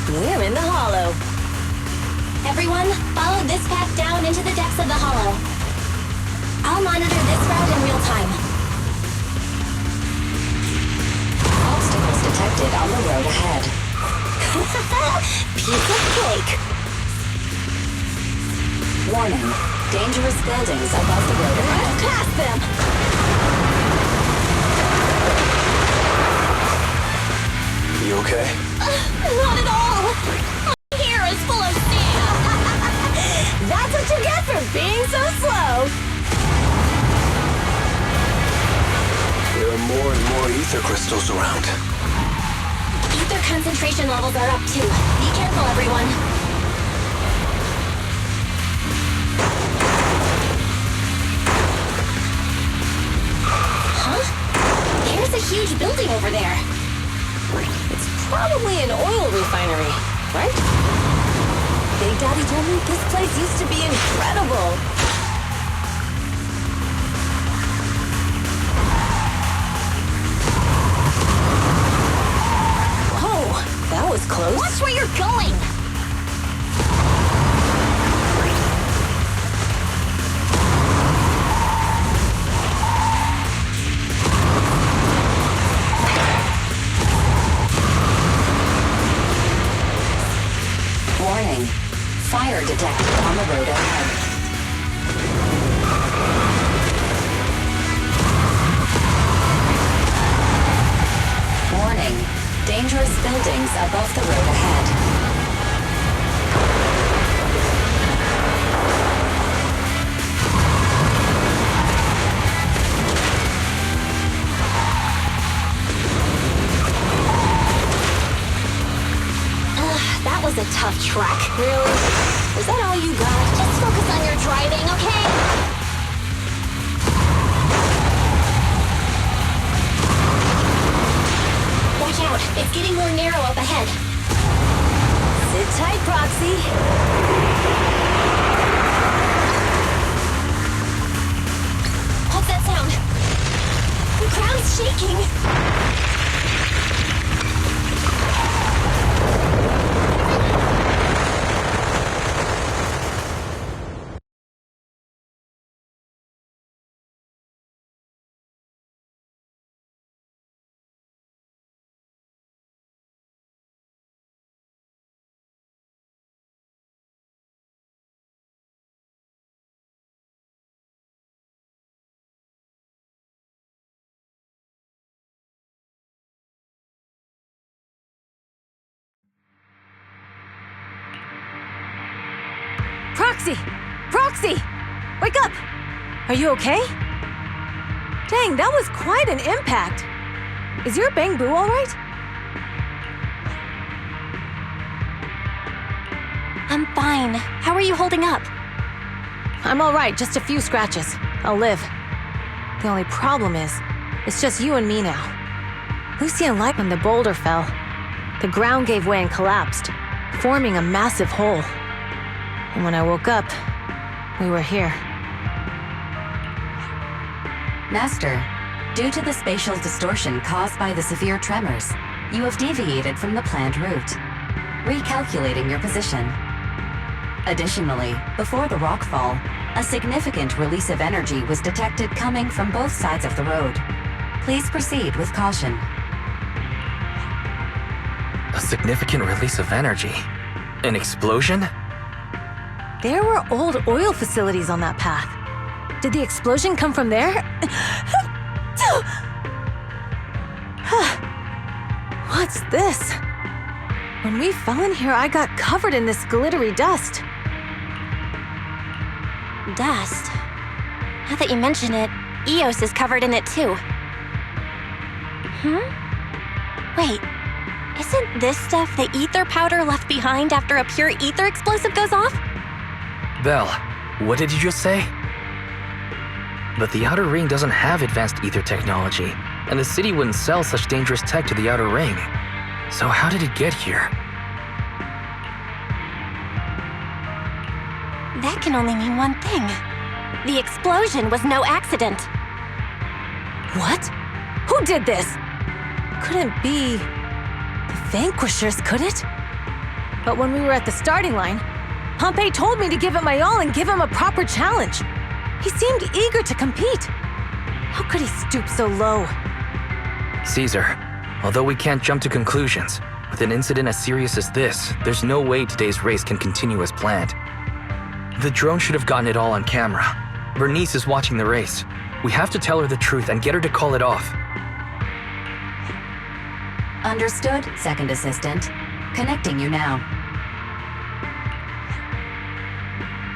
We're in the hollow. Everyone, follow this path down into the depths of the hollow. I'll monitor this route in real time. Obstacles detected on the road ahead. Piece of cake. Warning. Dangerous buildings above the road ahead. Past them! You okay? Not at all! My hair is full of sand! That's what you get for being so slow! There are more and more ether crystals around. Ether concentration levels are up too. Be careful, everyone. Huh? There's a huge building over there. It's probably an oil refinery, right? Big Daddy told me this place used to be incredible. That was close. Watch where you're going! Warning. Fire detected on the road ahead. Warning. Dangerous buildings above the road ahead. That was a tough trek. Really? Is that all you got? Just focus on your driving, okay? Watch out, it's getting more narrow up ahead. Sit tight, Proxy. What's that sound? The ground's shaking. Proxy! Proxy! Wake up! Are you okay? Dang, that was quite an impact. Is your bang boo all right? I'm fine. How are you holding up? I'm all right, just a few scratches. I'll live. The only problem is, it's just you and me now. Lucy and Light, when the boulder fell, the ground gave way and collapsed, forming a massive hole. And when I woke up, we were here. Master, due to the spatial distortion caused by the severe tremors, you have deviated from the planned route, recalculating your position. Additionally, before the rockfall, a significant release of energy was detected coming from both sides of the road. Please proceed with caution. A significant release of energy? An explosion? There were old oil facilities on that path. Did the explosion come from there? What's this? When we fell in here, I got covered in this glittery dust. Dust. Now that you mention it, Eos is covered in it too. Wait, isn't this stuff the ether powder left behind after a pure ether explosive goes off? Belle, what did you just say? But the Outer Ring doesn't have advanced ether technology, and the city wouldn't sell such dangerous tech to the Outer Ring. So how did it get here? That can only mean one thing. The explosion was no accident. What? Who did this? Couldn't be the Vanquishers, could it? But when we were at the starting line, Pompey told me to give it my all and give him a proper challenge. He seemed eager to compete. How could he stoop so low? Caesar, although we can't jump to conclusions, with an incident as serious as this, there's no way today's race can continue as planned. The drone should have gotten it all on camera. Bernice is watching the race. We have to tell her the truth and get her to call it off. Understood, second assistant. Connecting you now.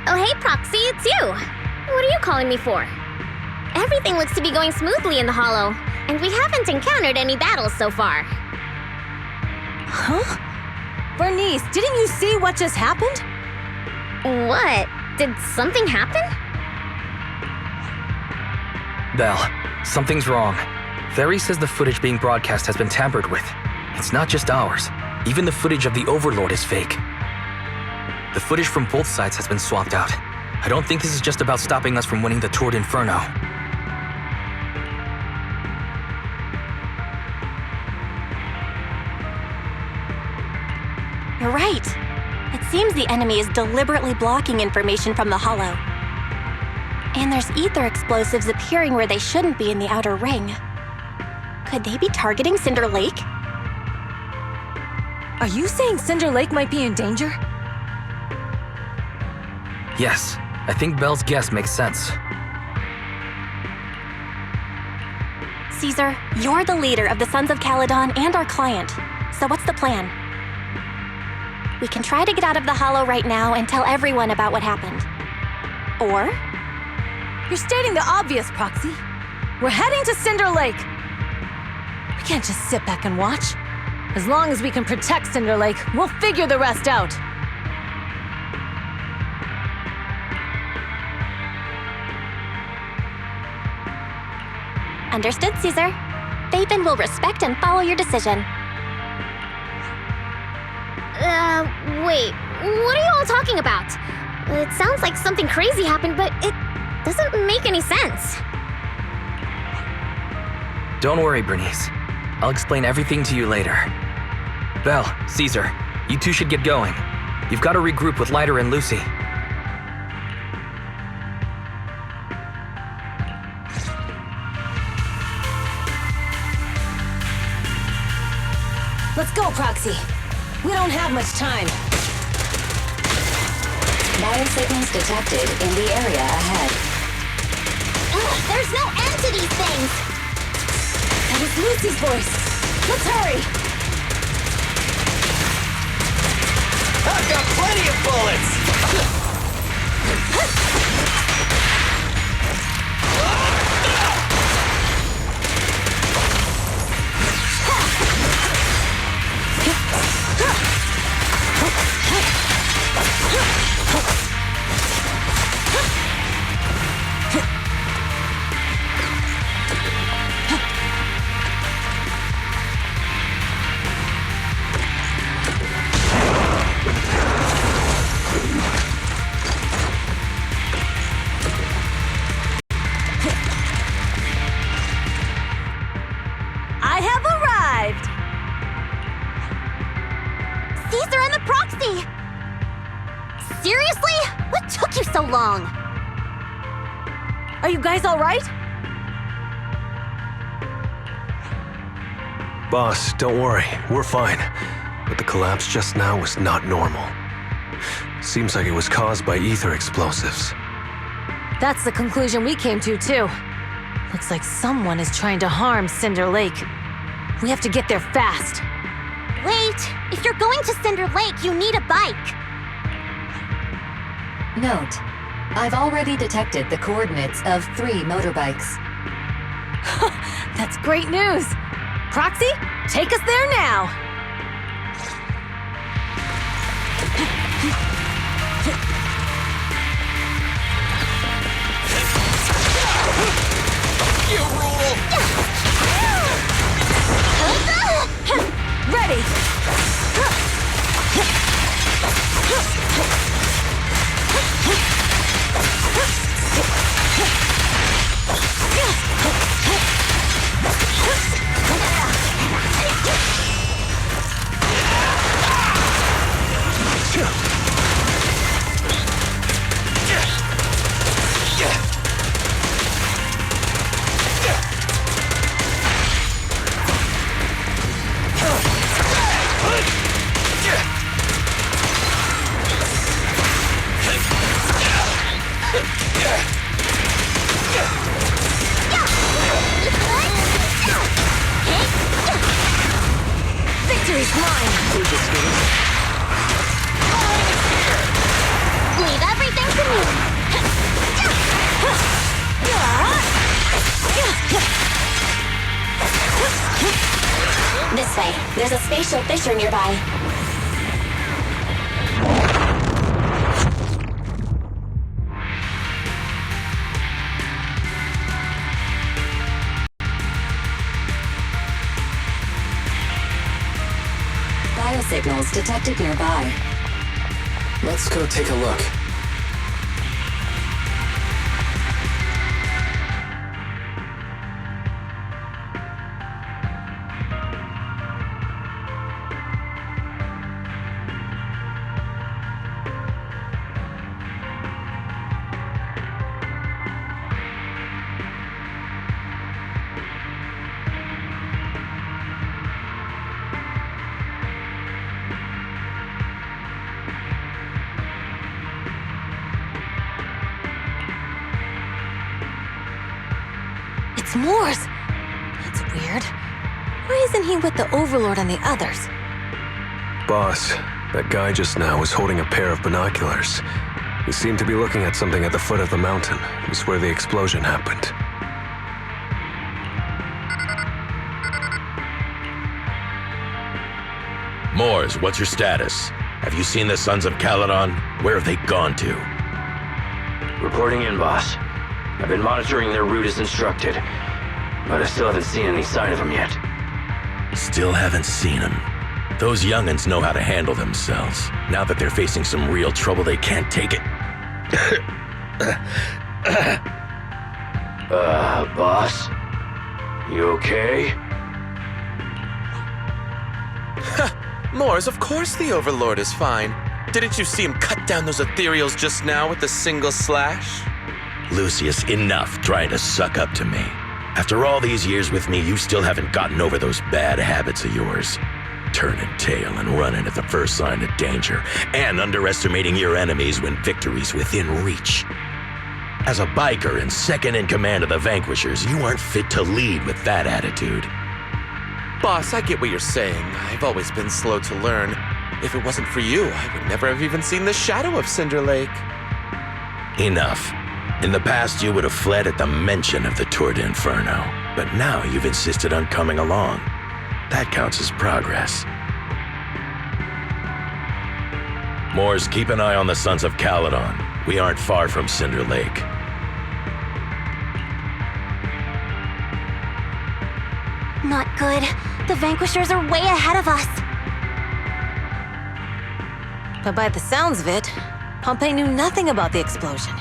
Oh, hey, Proxy, it's you. What are you calling me for? Everything looks to be going smoothly in the Hollow, and we haven't encountered any battles so far. Huh? Bernice, didn't you see what just happened? What? Did something happen? Belle, something's wrong. Theory says the footage being broadcast has been tampered with. It's not just ours. Even the footage of the Overlord is fake. The footage from both sides has been swapped out. I don't think this is just about stopping us from winning the Tour d'Inferno. You're right. It seems the enemy is deliberately blocking information from the Hollow. And there's ether explosives appearing where they shouldn't be in the outer ring. Could they be targeting Cinder Lake? Are you saying Cinder Lake might be in danger? Yes, I think Belle's guess makes sense. Caesar, you're the leader of the Sons of Caledon and our client. So what's the plan? We can try to get out of the Hollow right now and tell everyone about what happened. Or You're stating the obvious, Proxy. We're heading to Cinder Lake. We can't just sit back and watch. As long as we can protect Cinder Lake, we'll figure the rest out. Understood, Caesar. Faithen will respect and follow your decision. Wait, what are you all talking about? It sounds like something crazy happened, but it doesn't make any sense. Don't worry, Bernice. I'll explain everything to you later. Belle, Caesar, you two should get going. You've got to regroup with Leiter and Lucy. Let's go, Proxy. We don't have much time. Biosignals detected in the area ahead. Ugh, there's no end to these things! That was Lucy's voice. Let's hurry! I've got plenty of bullets! I have arrived! Caesar and the Proxy! Seriously? What took you so long? Are you guys all right? Boss, don't worry. We're fine. But the collapse just now was not normal. Seems like it was caused by ether explosives. That's the conclusion we came to, too. Looks like someone is trying to harm Cinder Lake. We have to get there fast. Wait, if you're going to Cinder Lake, you need a bike. Note, I've already detected the coordinates of 3 motorbikes. That's great news. Proxy, take us there now. You rule! Ready. He's mine! Leave everything to me. This way. There's a spatial fissure nearby. Biosignals detected nearby. Let's go take a look. It's Mors! That's weird. Why isn't he with the Overlord and the others? Boss, that guy just now was holding a pair of binoculars. He seemed to be looking at something at the foot of the mountain. It was where the explosion happened. Mors, what's your status? Have you seen the Sons of Caledon? Where have they gone to? Reporting in, boss. I've been monitoring their route as instructed, but I still haven't seen any sign of them yet. Still haven't seen them. Those young'uns know how to handle themselves. Now that they're facing some real trouble, they can't take it. Boss? You okay? Mors, of course the Overlord is fine. Didn't you see him cut down those ethereals just now with a single slash? Lucius, enough trying to suck up to me. After all these years with me, you still haven't gotten over those bad habits of yours. Turning tail and running at the first sign of danger, and underestimating your enemies when victory's within reach. As a biker and second in command of the Vanquishers, you aren't fit to lead with that attitude. Boss, I get what you're saying. I've always been slow to learn. If it wasn't for you, I would never have even seen the shadow of Cinder Lake. Enough. In the past, you would have fled at the mention of the Tour d'Inferno, but now you've insisted on coming along. That counts as progress. Mors, keep an eye on the Sons of Caledon. We aren't far from Cinder Lake. Not good. The Vanquishers are way ahead of us. But by the sounds of it, Pompey knew nothing about the explosion.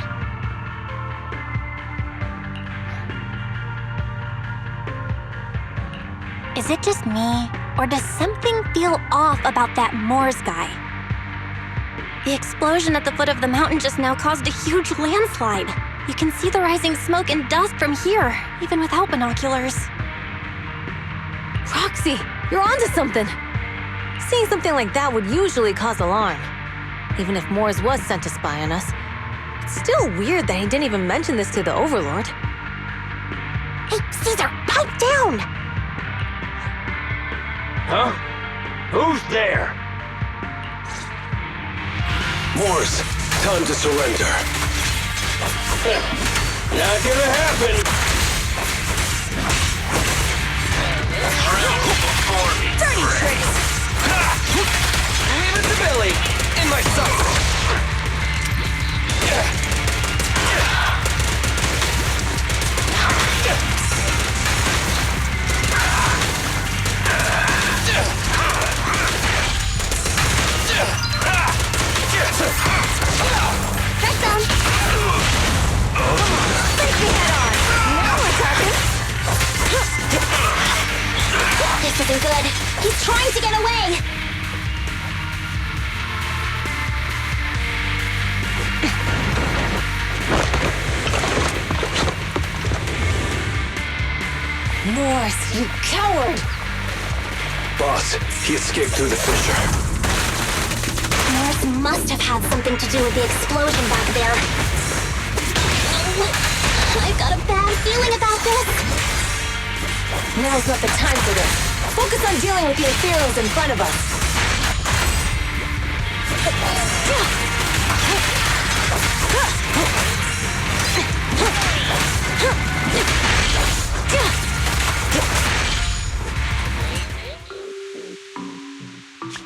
Is it just me, or does something feel off about that Mors guy? The explosion at the foot of the mountain just now caused a huge landslide. You can see the rising smoke and dust from here, even without binoculars. Roxy, you're onto something! Seeing something like that would usually cause alarm. Even if Mors was sent to spy on us. It's still weird that he didn't even mention this to the Overlord. Hey, Caesar, pipe down! Huh? Who's there? Mors, time to surrender. Not gonna happen! Dirty tricks! Leave it to Billy, in my sights! That's them! Face me head on! Now we're talking! This isn't good. He's trying to get away! Mors, you coward! Boss, he escaped through the fissure. Mors must have had something to do with the explosion back there. Oh, I've got a bad feeling about this. Now's not the time for this. Focus on dealing with the ethereals in front of us.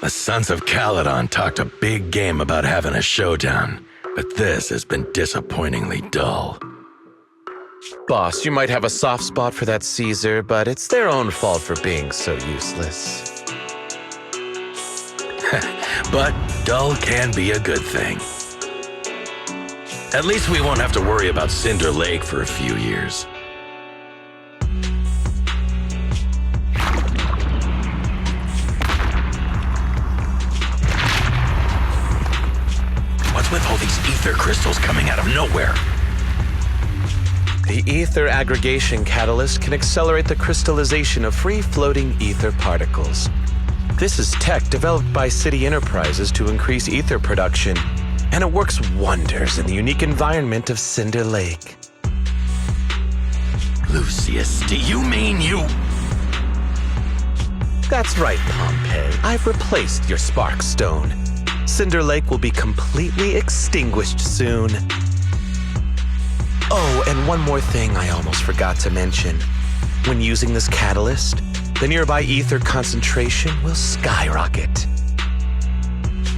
The Sons of Caledon talked a big game about having a showdown, but this has been disappointingly dull. Boss, you might have a soft spot for that Caesar, but it's their own fault for being so useless. But dull can be a good thing. At least we won't have to worry about Cinder Lake for a few years. What's with all these ether crystals coming out of nowhere? The ether aggregation catalyst can accelerate the crystallization of free-floating ether particles. This is tech developed by City Enterprises to increase ether production, and it works wonders in the unique environment of Cinder Lake. Lucius, do you mean you... That's right, Pompeii. I've replaced your spark stone. Cinder Lake will be completely extinguished soon. Oh, and one more thing I almost forgot to mention. When using this catalyst, the nearby ether concentration will skyrocket.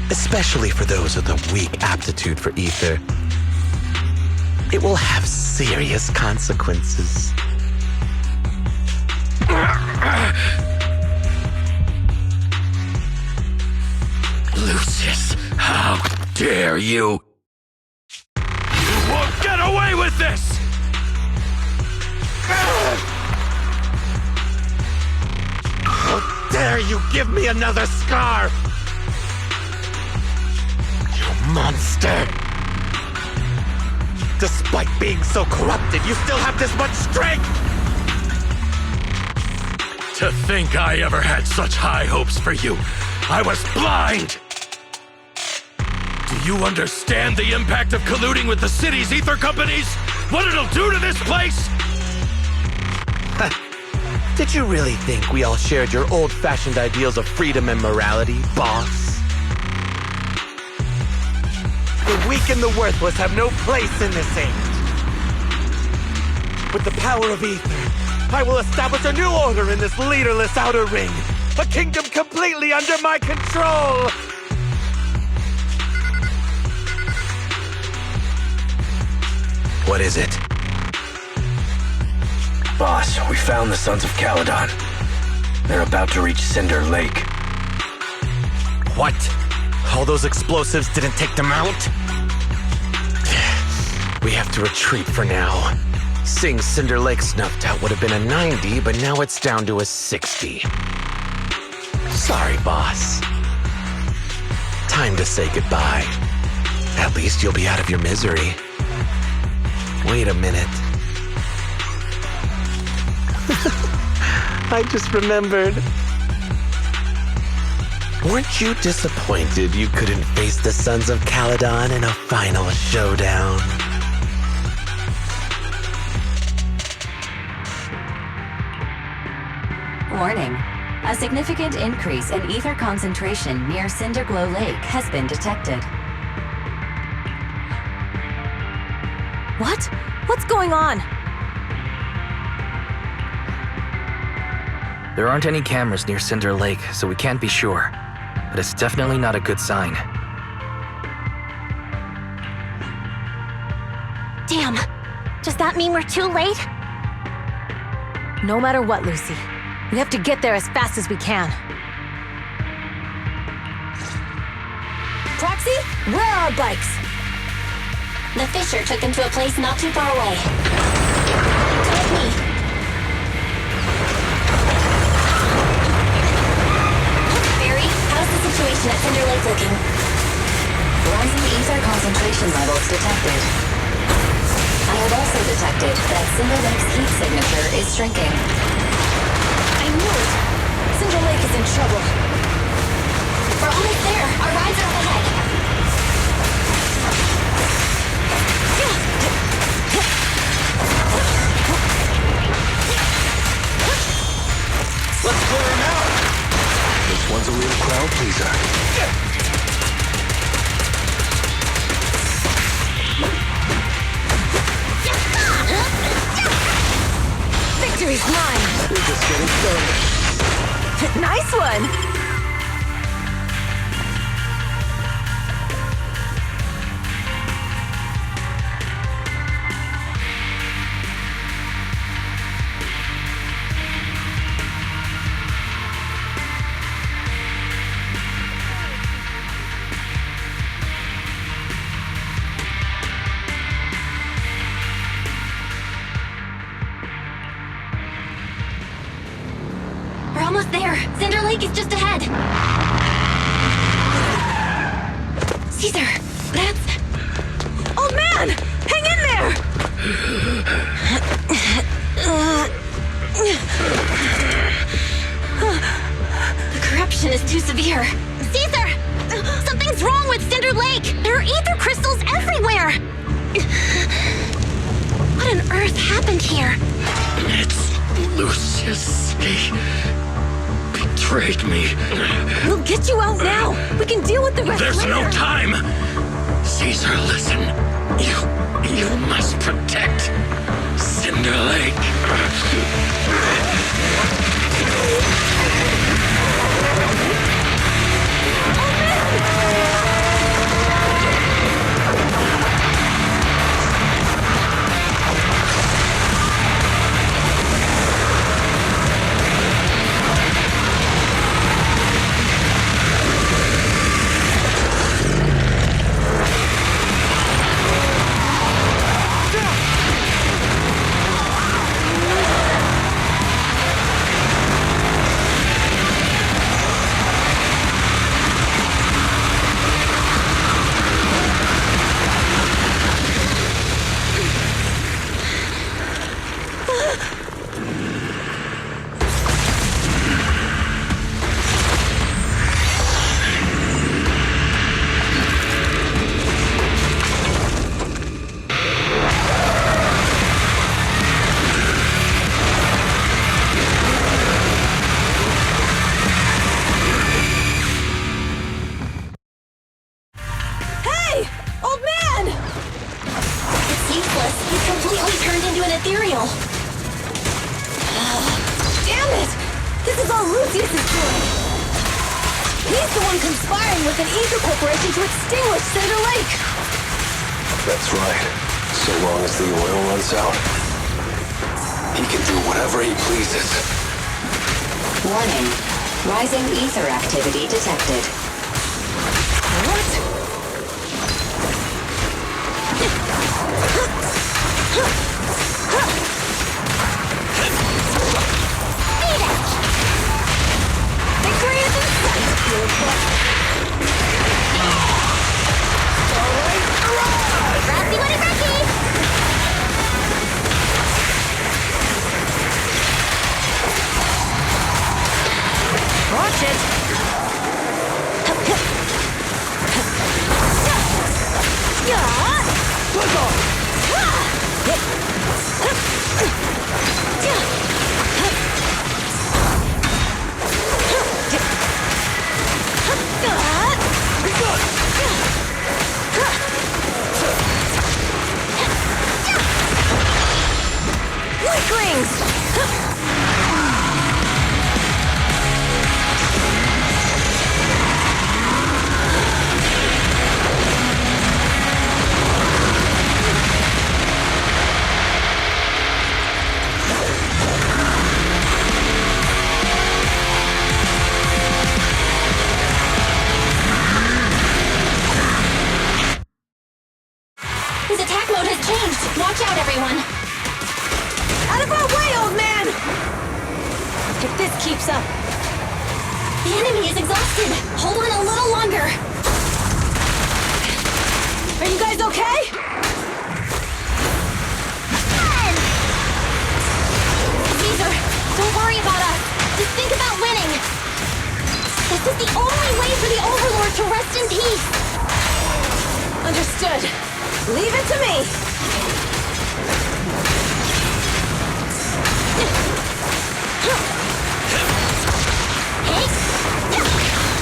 Especially for those with a weak aptitude for ether. It will have serious consequences. Lucius, how dare you? You won't get away with this! How dare you give me another scar! You monster! Despite being so corrupted, you still have this much strength! To think I ever had such high hopes for you. I was blind! Do you understand the impact of colluding with the city's ether companies? What it'll do to this place? Did you really think we all shared your old-fashioned ideals of freedom and morality, boss? The weak and the worthless have no place in this age. With the power of ether, I will establish a new order in this leaderless outer ring. A kingdom completely under my control! What is it? Boss, we found the Sons of Caledon. They're about to reach Cinder Lake. What? All those explosives didn't take them out? We have to retreat for now. Seeing Cinder Lake snuffed out would have been a 90, but now it's down to a 60. Sorry, boss. Time to say goodbye. At least you'll be out of your misery. Wait a minute. I just remembered. Weren't you disappointed you couldn't face the Sons of Caledon in a final showdown? Warning. A significant increase in ether concentration near Cinderglow Lake has been detected. What? What's going on? There aren't any cameras near Cinder Lake, so we can't be sure. But it's definitely not a good sign. Damn. Does that mean we're too late? No matter what, Lucy. We have to get there as fast as we can. Proxy, where are our bikes? The Fisher took them to a place not too far away. Come with me. Barry, how's the situation at Cinder Lake looking? Rising ether concentration levels detected. I have also detected that Cinder Lake's heat signature is shrinking. I knew it! Cinder Lake is in trouble. We're almost there. Our rides are up ahead. Let's clear him out! please her. Victory's mine! We're just getting started. Nice one! We're almost there. Cinder Lake is just ahead. Caesar, that's... Old man! Hang in there! The corruption is too severe. Caesar! Something's wrong with Cinder Lake! There are ether crystals everywhere! What on earth happened here? It's Lucius. He betrayed me. We'll get you out now! We can deal with the rest There's later! no time! Caesar, listen. You must protect Cinder Lake. ethereal. Damn it! This is all Lucius is doing! He's the one conspiring with an ether corporation to extinguish Cinder Lake! That's right. So long as the oil runs out, he can do whatever he pleases. Warning. Rising ether activity detected. What? Victory is in sight! Rocky, Woody, Rocky! Watch it! Weaklings! His attack mode has changed. Watch out, everyone. Out of our way, old man! If this keeps up... The enemy is exhausted. Hold on a little longer. Are you guys okay? Caesar, don't worry about us. Just think about winning. This is the only way for the Overlord to rest in peace. Understood. Leave it to me.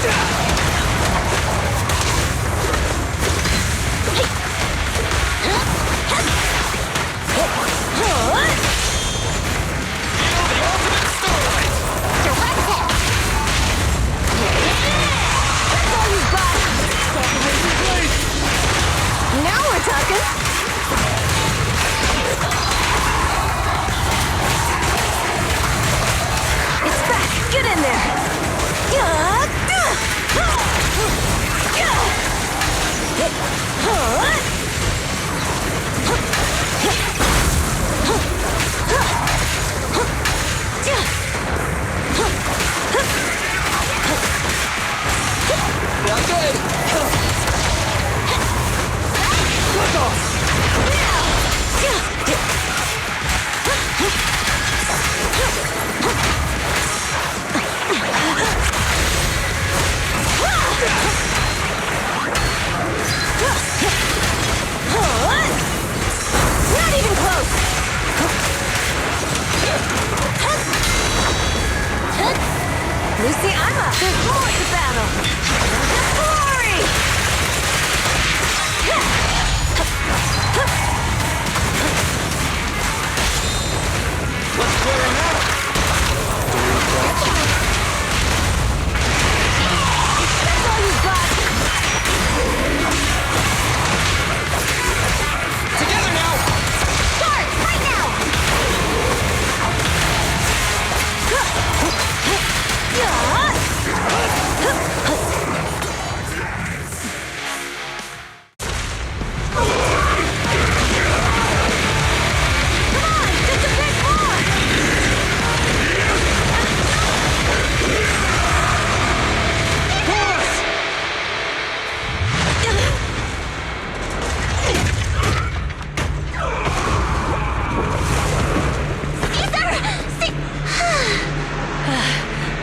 Hey! good! Look off! Not even close! Lucy, I'm up! There's more to battle! Glory! Let's clear him out! That's all you've got! Together now! Start! Right now!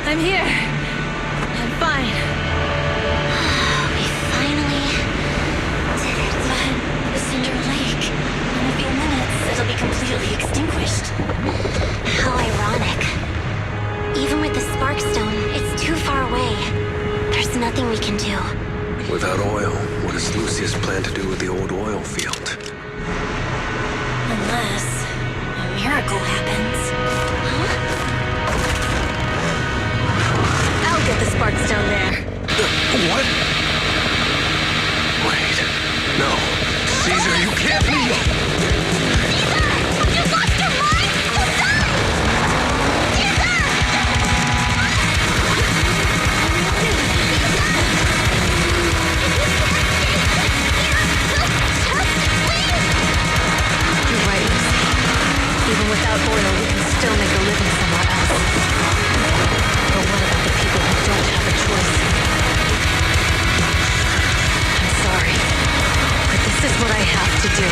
I'm here. I'm fine. We finally did it. But the Cinder Lake, in a few minutes, it'll be completely extinguished. How ironic. Even with the Sparkstone, it's too far away. There's nothing we can do. Without oil, what does Lucius plan to do with the old oil field? Unless a miracle happens. I'll get the Sparkstone there. What? Wait. No. Caesar, you can't leave! Have you lost your mind? You'll die! Caesar! You're right, Lucy. Even without oil, we can still make a living somewhere else. But what about the people who don't have a choice? I'm sorry, but this is what I have to do.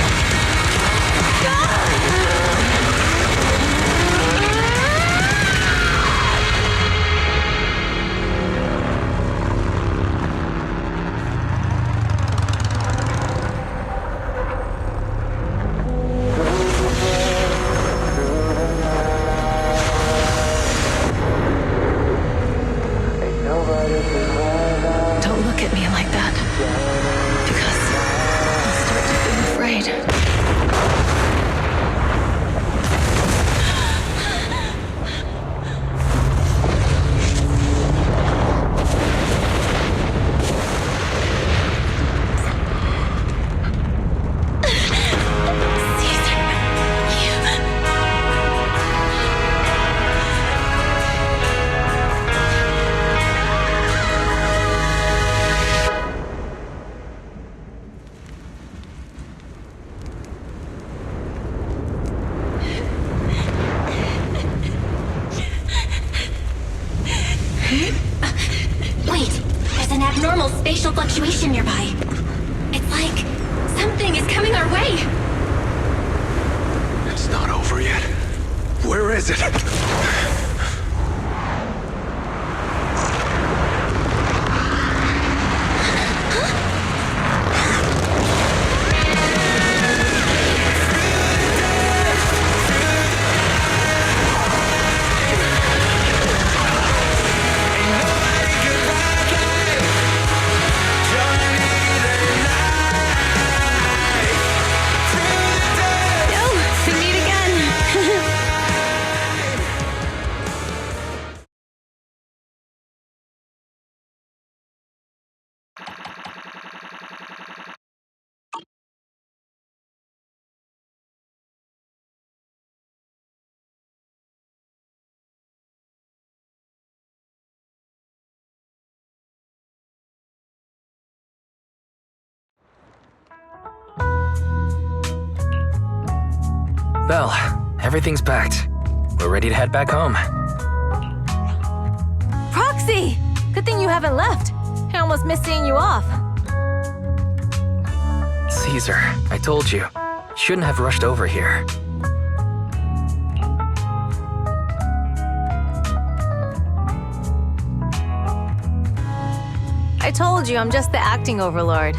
Don't look at me like that, because I'll start to feel afraid. Wait, there's an abnormal spatial fluctuation nearby. It's like something is coming our way. It's not over yet. Where is it? We meet again. Belle, everything's packed. We're ready to head back home. Proxy! Good thing you haven't left. I almost missed seeing you off. Caesar, I told you. Shouldn't have rushed over here. I told you I'm just the acting overlord.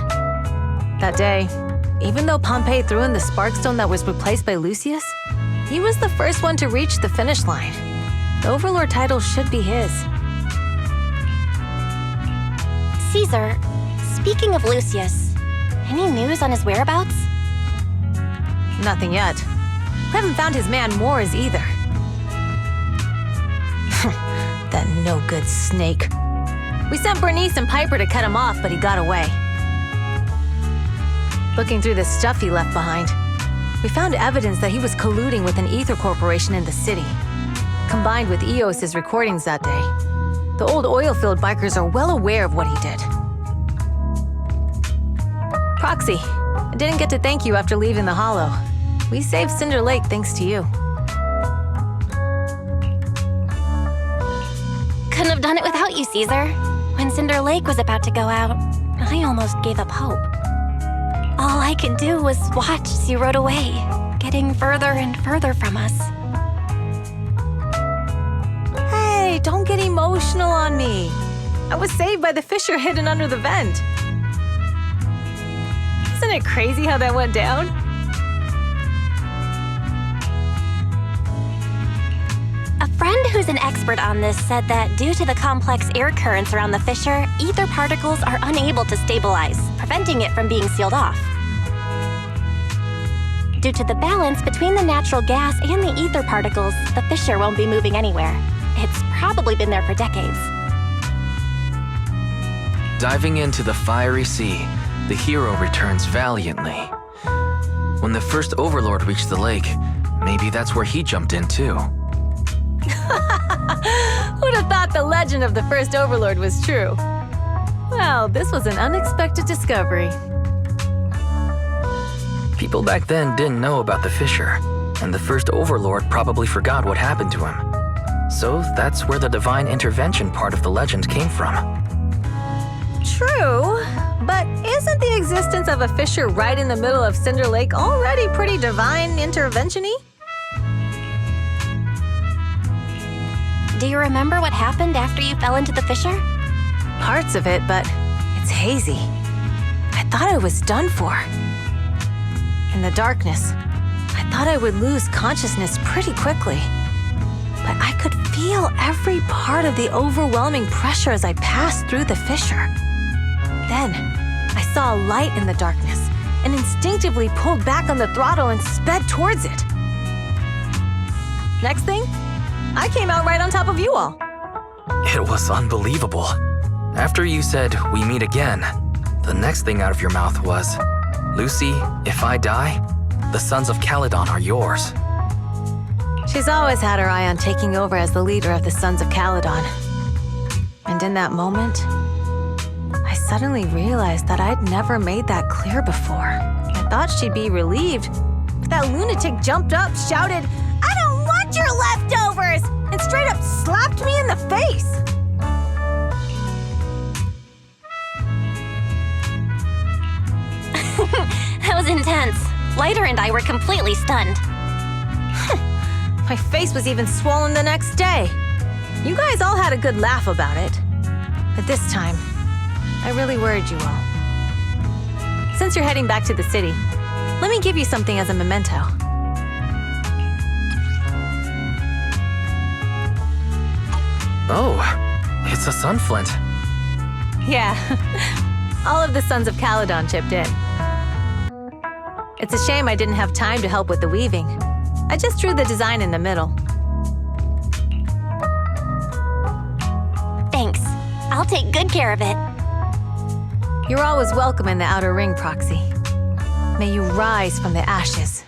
That day, even though Pompey threw in the Sparkstone that was replaced by Lucius, he was the first one to reach the finish line. The overlord title should be his. Caesar, speaking of Lucius, any news on his whereabouts? Nothing yet. We haven't found his man Moors either. That no-good snake. We sent Bernice and Piper to cut him off, but he got away. Looking through the stuff he left behind, we found evidence that he was colluding with an ether corporation in the city, combined with Eos's recordings that day. The old oil-filled bikers are well aware of what he did. Proxy, I didn't get to thank you after leaving the Hollow. We saved Cinder Lake thanks to you. Couldn't have done it without you, Caesar. When Cinder Lake was about to go out, I almost gave up hope. All I could do was watch as you rode away, getting further and further from us. Hey, don't get emotional on me. I was saved by the fissure hidden under the vent. Isn't it crazy how that went down? A friend who's an expert on this said that due to the complex air currents around the fissure, ether particles are unable to stabilize, preventing it from being sealed off. Due to the balance between the natural gas and the ether particles, the fissure won't be moving anywhere. It's probably been there for decades. Diving into the fiery sea, the hero returns valiantly. When the first overlord reached the lake, maybe that's where he jumped in too. Who'd have thought the legend of the first overlord was true? Well, this was an unexpected discovery. People back then didn't know about the fissure, and the first overlord probably forgot what happened to him. So that's where the divine intervention part of the legend came from. True, but isn't the existence of a fissure right in the middle of Cinder Lake already pretty divine intervention-y? Do you remember what happened after you fell into the fissure? Parts of it, but it's hazy. I thought I was done for. In the darkness, I thought I would lose consciousness pretty quickly. But I could feel every part of the overwhelming pressure as I passed through the fissure. Then, I saw a light in the darkness and instinctively pulled back on the throttle and sped towards it. Next thing, I came out right on top of you all. It was unbelievable. After you said, "We meet again," the next thing out of your mouth was, "Lucy, if I die, the Sons of Caledon are yours." She's always had her eye on taking over as the leader of the Sons of Caledon. And in that moment, I suddenly realized that I'd never made that clear before. I thought she'd be relieved, but that lunatic jumped up, shouted, "I don't want your leftovers!" and straight up slapped me in the face. That was intense. Lighter and I were completely stunned. My face was even swollen the next day. You guys all had a good laugh about it. But this time, I really worried you all. Since you're heading back to the city, let me give you something as a memento. Oh, it's a sunflint. Yeah, all of the Sons of Caledon chipped in. It's a shame I didn't have time to help with the weaving. I just drew the design in the middle. Thanks. I'll take good care of it. You're always welcome in the Outer Ring, Proxy. May you rise from the ashes.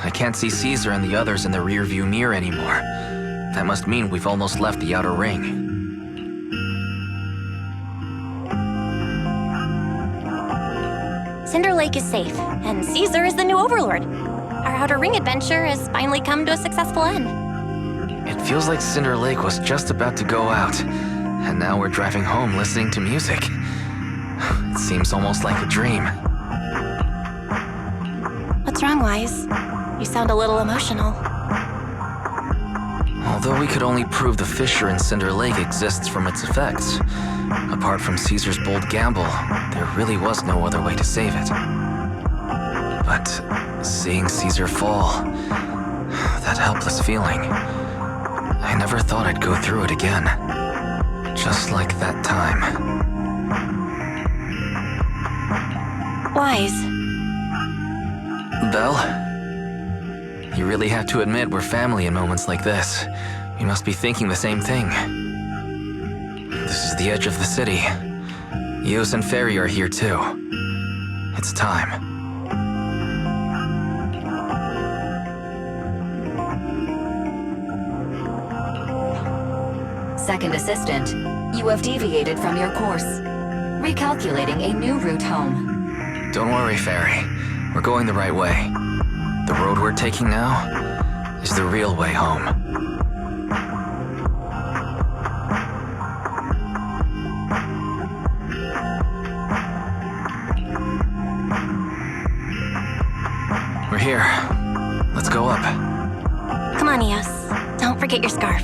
I can't see Caesar and the others in the rearview mirror anymore. That must mean we've almost left the outer ring. Cinder Lake is safe, and Caesar is the new overlord. Our outer ring adventure has finally come to a successful end. It feels like Cinder Lake was just about to go out, and now we're driving home listening to music. It seems almost like a dream. What's wrong, Wise? You sound a little emotional. Although we could only prove the fissure in Cinder Lake exists from its effects, apart from Caesar's bold gamble, there really was no other way to save it. But seeing Caesar fall, that helpless feeling, I never thought I'd go through it again. Just like that time. Wise. Belle? You really have to admit we're family in moments like this. We must be thinking the same thing. This is the edge of the city. Eos and Fairy are here too. It's time. Second assistant, you have deviated from your course. Recalculating a new route home. Don't worry, Fairy. We're going the right way. The road we're taking now is the real way home. We're here. Let's go up. Come on, Eos. Don't forget your scarf.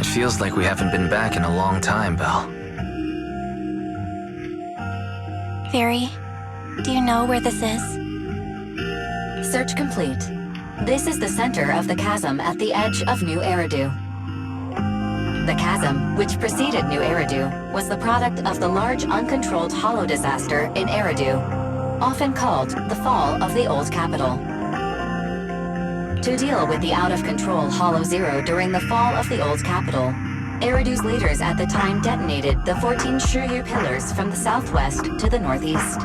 It feels like we haven't been back in a long time, Belle. Fairy, do you know where this is? Search complete. This is the center of the chasm at the edge of New Eridu. The chasm, which preceded New Eridu, was the product of the large uncontrolled hollow disaster in Eridu, often called the Fall of the Old Capital. To deal with the out-of-control Hollow Zero during the fall of the Old Capital, Eridu's leaders at the time detonated the 14 Shiryu pillars from the southwest to the northeast.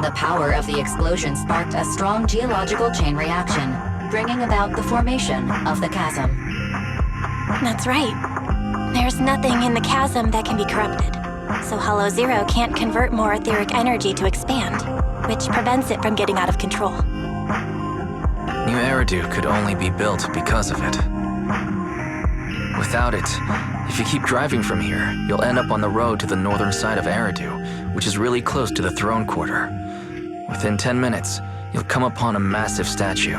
The power of the explosion sparked a strong geological chain reaction, bringing about the formation of the chasm. That's right. There's nothing in the chasm that can be corrupted, so Hollow Zero can't convert more etheric energy to expand, which prevents it from getting out of control. New Eridu could only be built because of it. Without it, if you keep driving from here, you'll end up on the road to the northern side of Eridu, which is really close to the throne quarter. Within 10 minutes, you'll come upon a massive statue.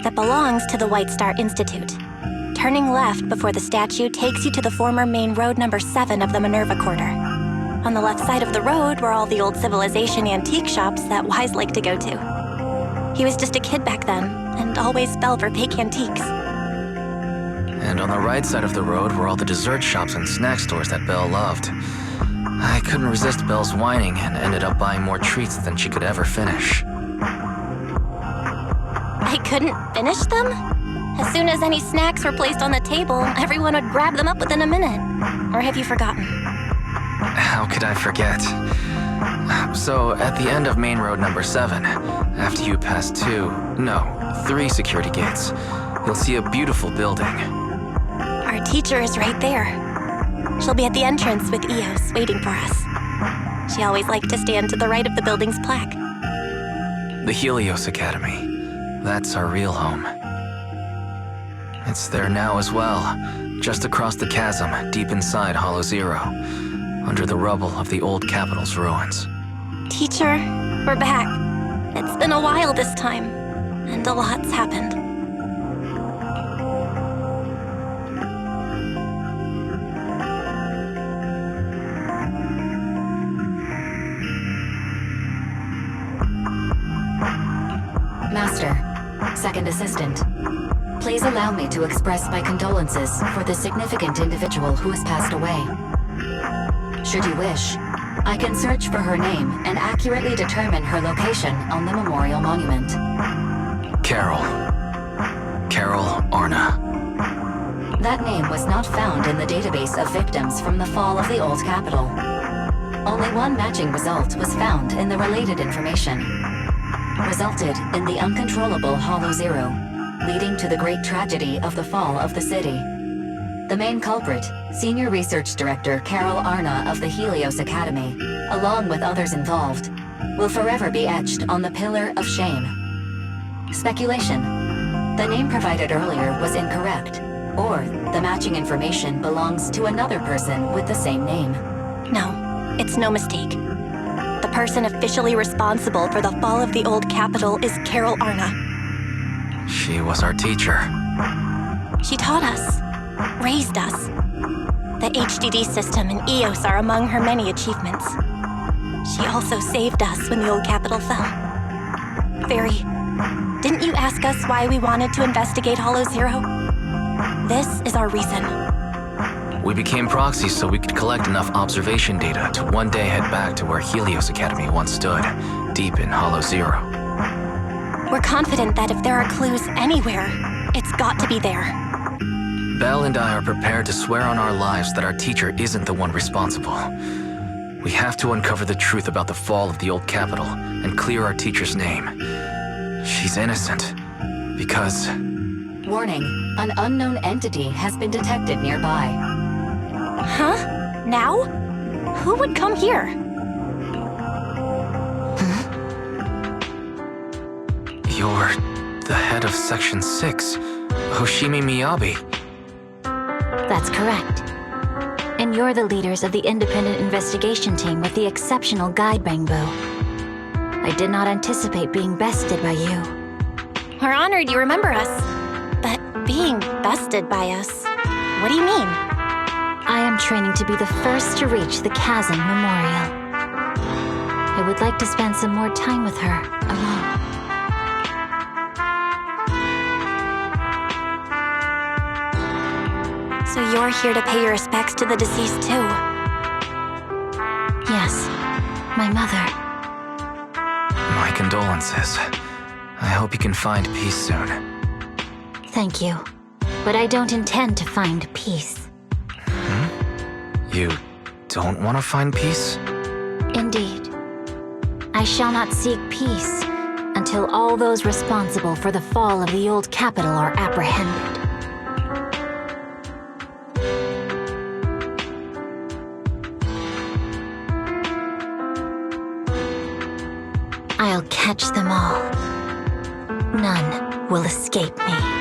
That belongs to the White Star Institute. Turning left before the statue takes you to the former main road number 7 of the Minerva Quarter. On the left side of the road were all the old civilization antique shops that Wise liked to go to. He was just a kid back then, and always fell for fake antiques. And on the right side of the road were all the dessert shops and snack stores that Belle loved. I couldn't resist Belle's whining and ended up buying more treats than she could ever finish. I couldn't finish them? As soon as any snacks were placed on the table, everyone would grab them up within a minute. Or have you forgotten? How could I forget? So, at the end of main road number 7, after you pass 3 security gates, you'll see a beautiful building. Our teacher is right there. She'll be at the entrance with Eos waiting for us. She always liked to stand to the right of the building's plaque. The Helios Academy. That's our real home. It's there now as well, just across the chasm, deep inside Hollow Zero, under the rubble of the old capital's ruins. Teacher, we're back. It's been a while this time, and a lot's happened. Master, second assistant, please allow me to express my condolences for the significant individual who has passed away. Should you wish, I can search for her name and accurately determine her location on the memorial monument. Carol Arna. That name was not found in the database of victims from the fall of the Old Capital. Only one matching result was found in the related information. Resulted in the uncontrollable Hollow Zero, leading to the great tragedy of the fall of the city. The main culprit, Senior Research Director Carol Arna of the Helios Academy, along with others involved, will forever be etched on the Pillar of Shame. Speculation. The name provided earlier was incorrect, or the matching information belongs to another person with the same name. No, it's no mistake. The person officially responsible for the fall of the old capital is Carol Arna. She was our teacher. She taught us, raised us. The HDD system and EOS are among her many achievements. She also saved us when the old capital fell. Fairy, didn't you ask us why we wanted to investigate Hollow Zero? This is our reason. We became proxies so we could collect enough observation data to one day head back to where Helios Academy once stood, deep in Hollow Zero. We're confident that if there are clues anywhere, it's got to be there. Belle and I are prepared to swear on our lives that our teacher isn't the one responsible. We have to uncover the truth about the fall of the old capital and clear our teacher's name. She's innocent, because... Warning, an unknown entity has been detected nearby. Huh? Now? Who would come here? You're the head of Section 6, Hoshimi Miyabi. That's correct. And you're the leaders of the independent investigation team with the exceptional guide Bangbo. I did not anticipate being bested by you. We're honored you remember us. But being bested by us, what do you mean? I am training to be the first to reach the Chasm Memorial. I would like to spend some more time with her, alone. So you're here to pay your respects to the deceased too? Yes, my mother. My condolences. I hope you can find peace soon. Thank you. But I don't intend to find peace. You don't want to find peace? Indeed. I shall not seek peace until all those responsible for the fall of the old capital are apprehended. I'll catch them all. None will escape me.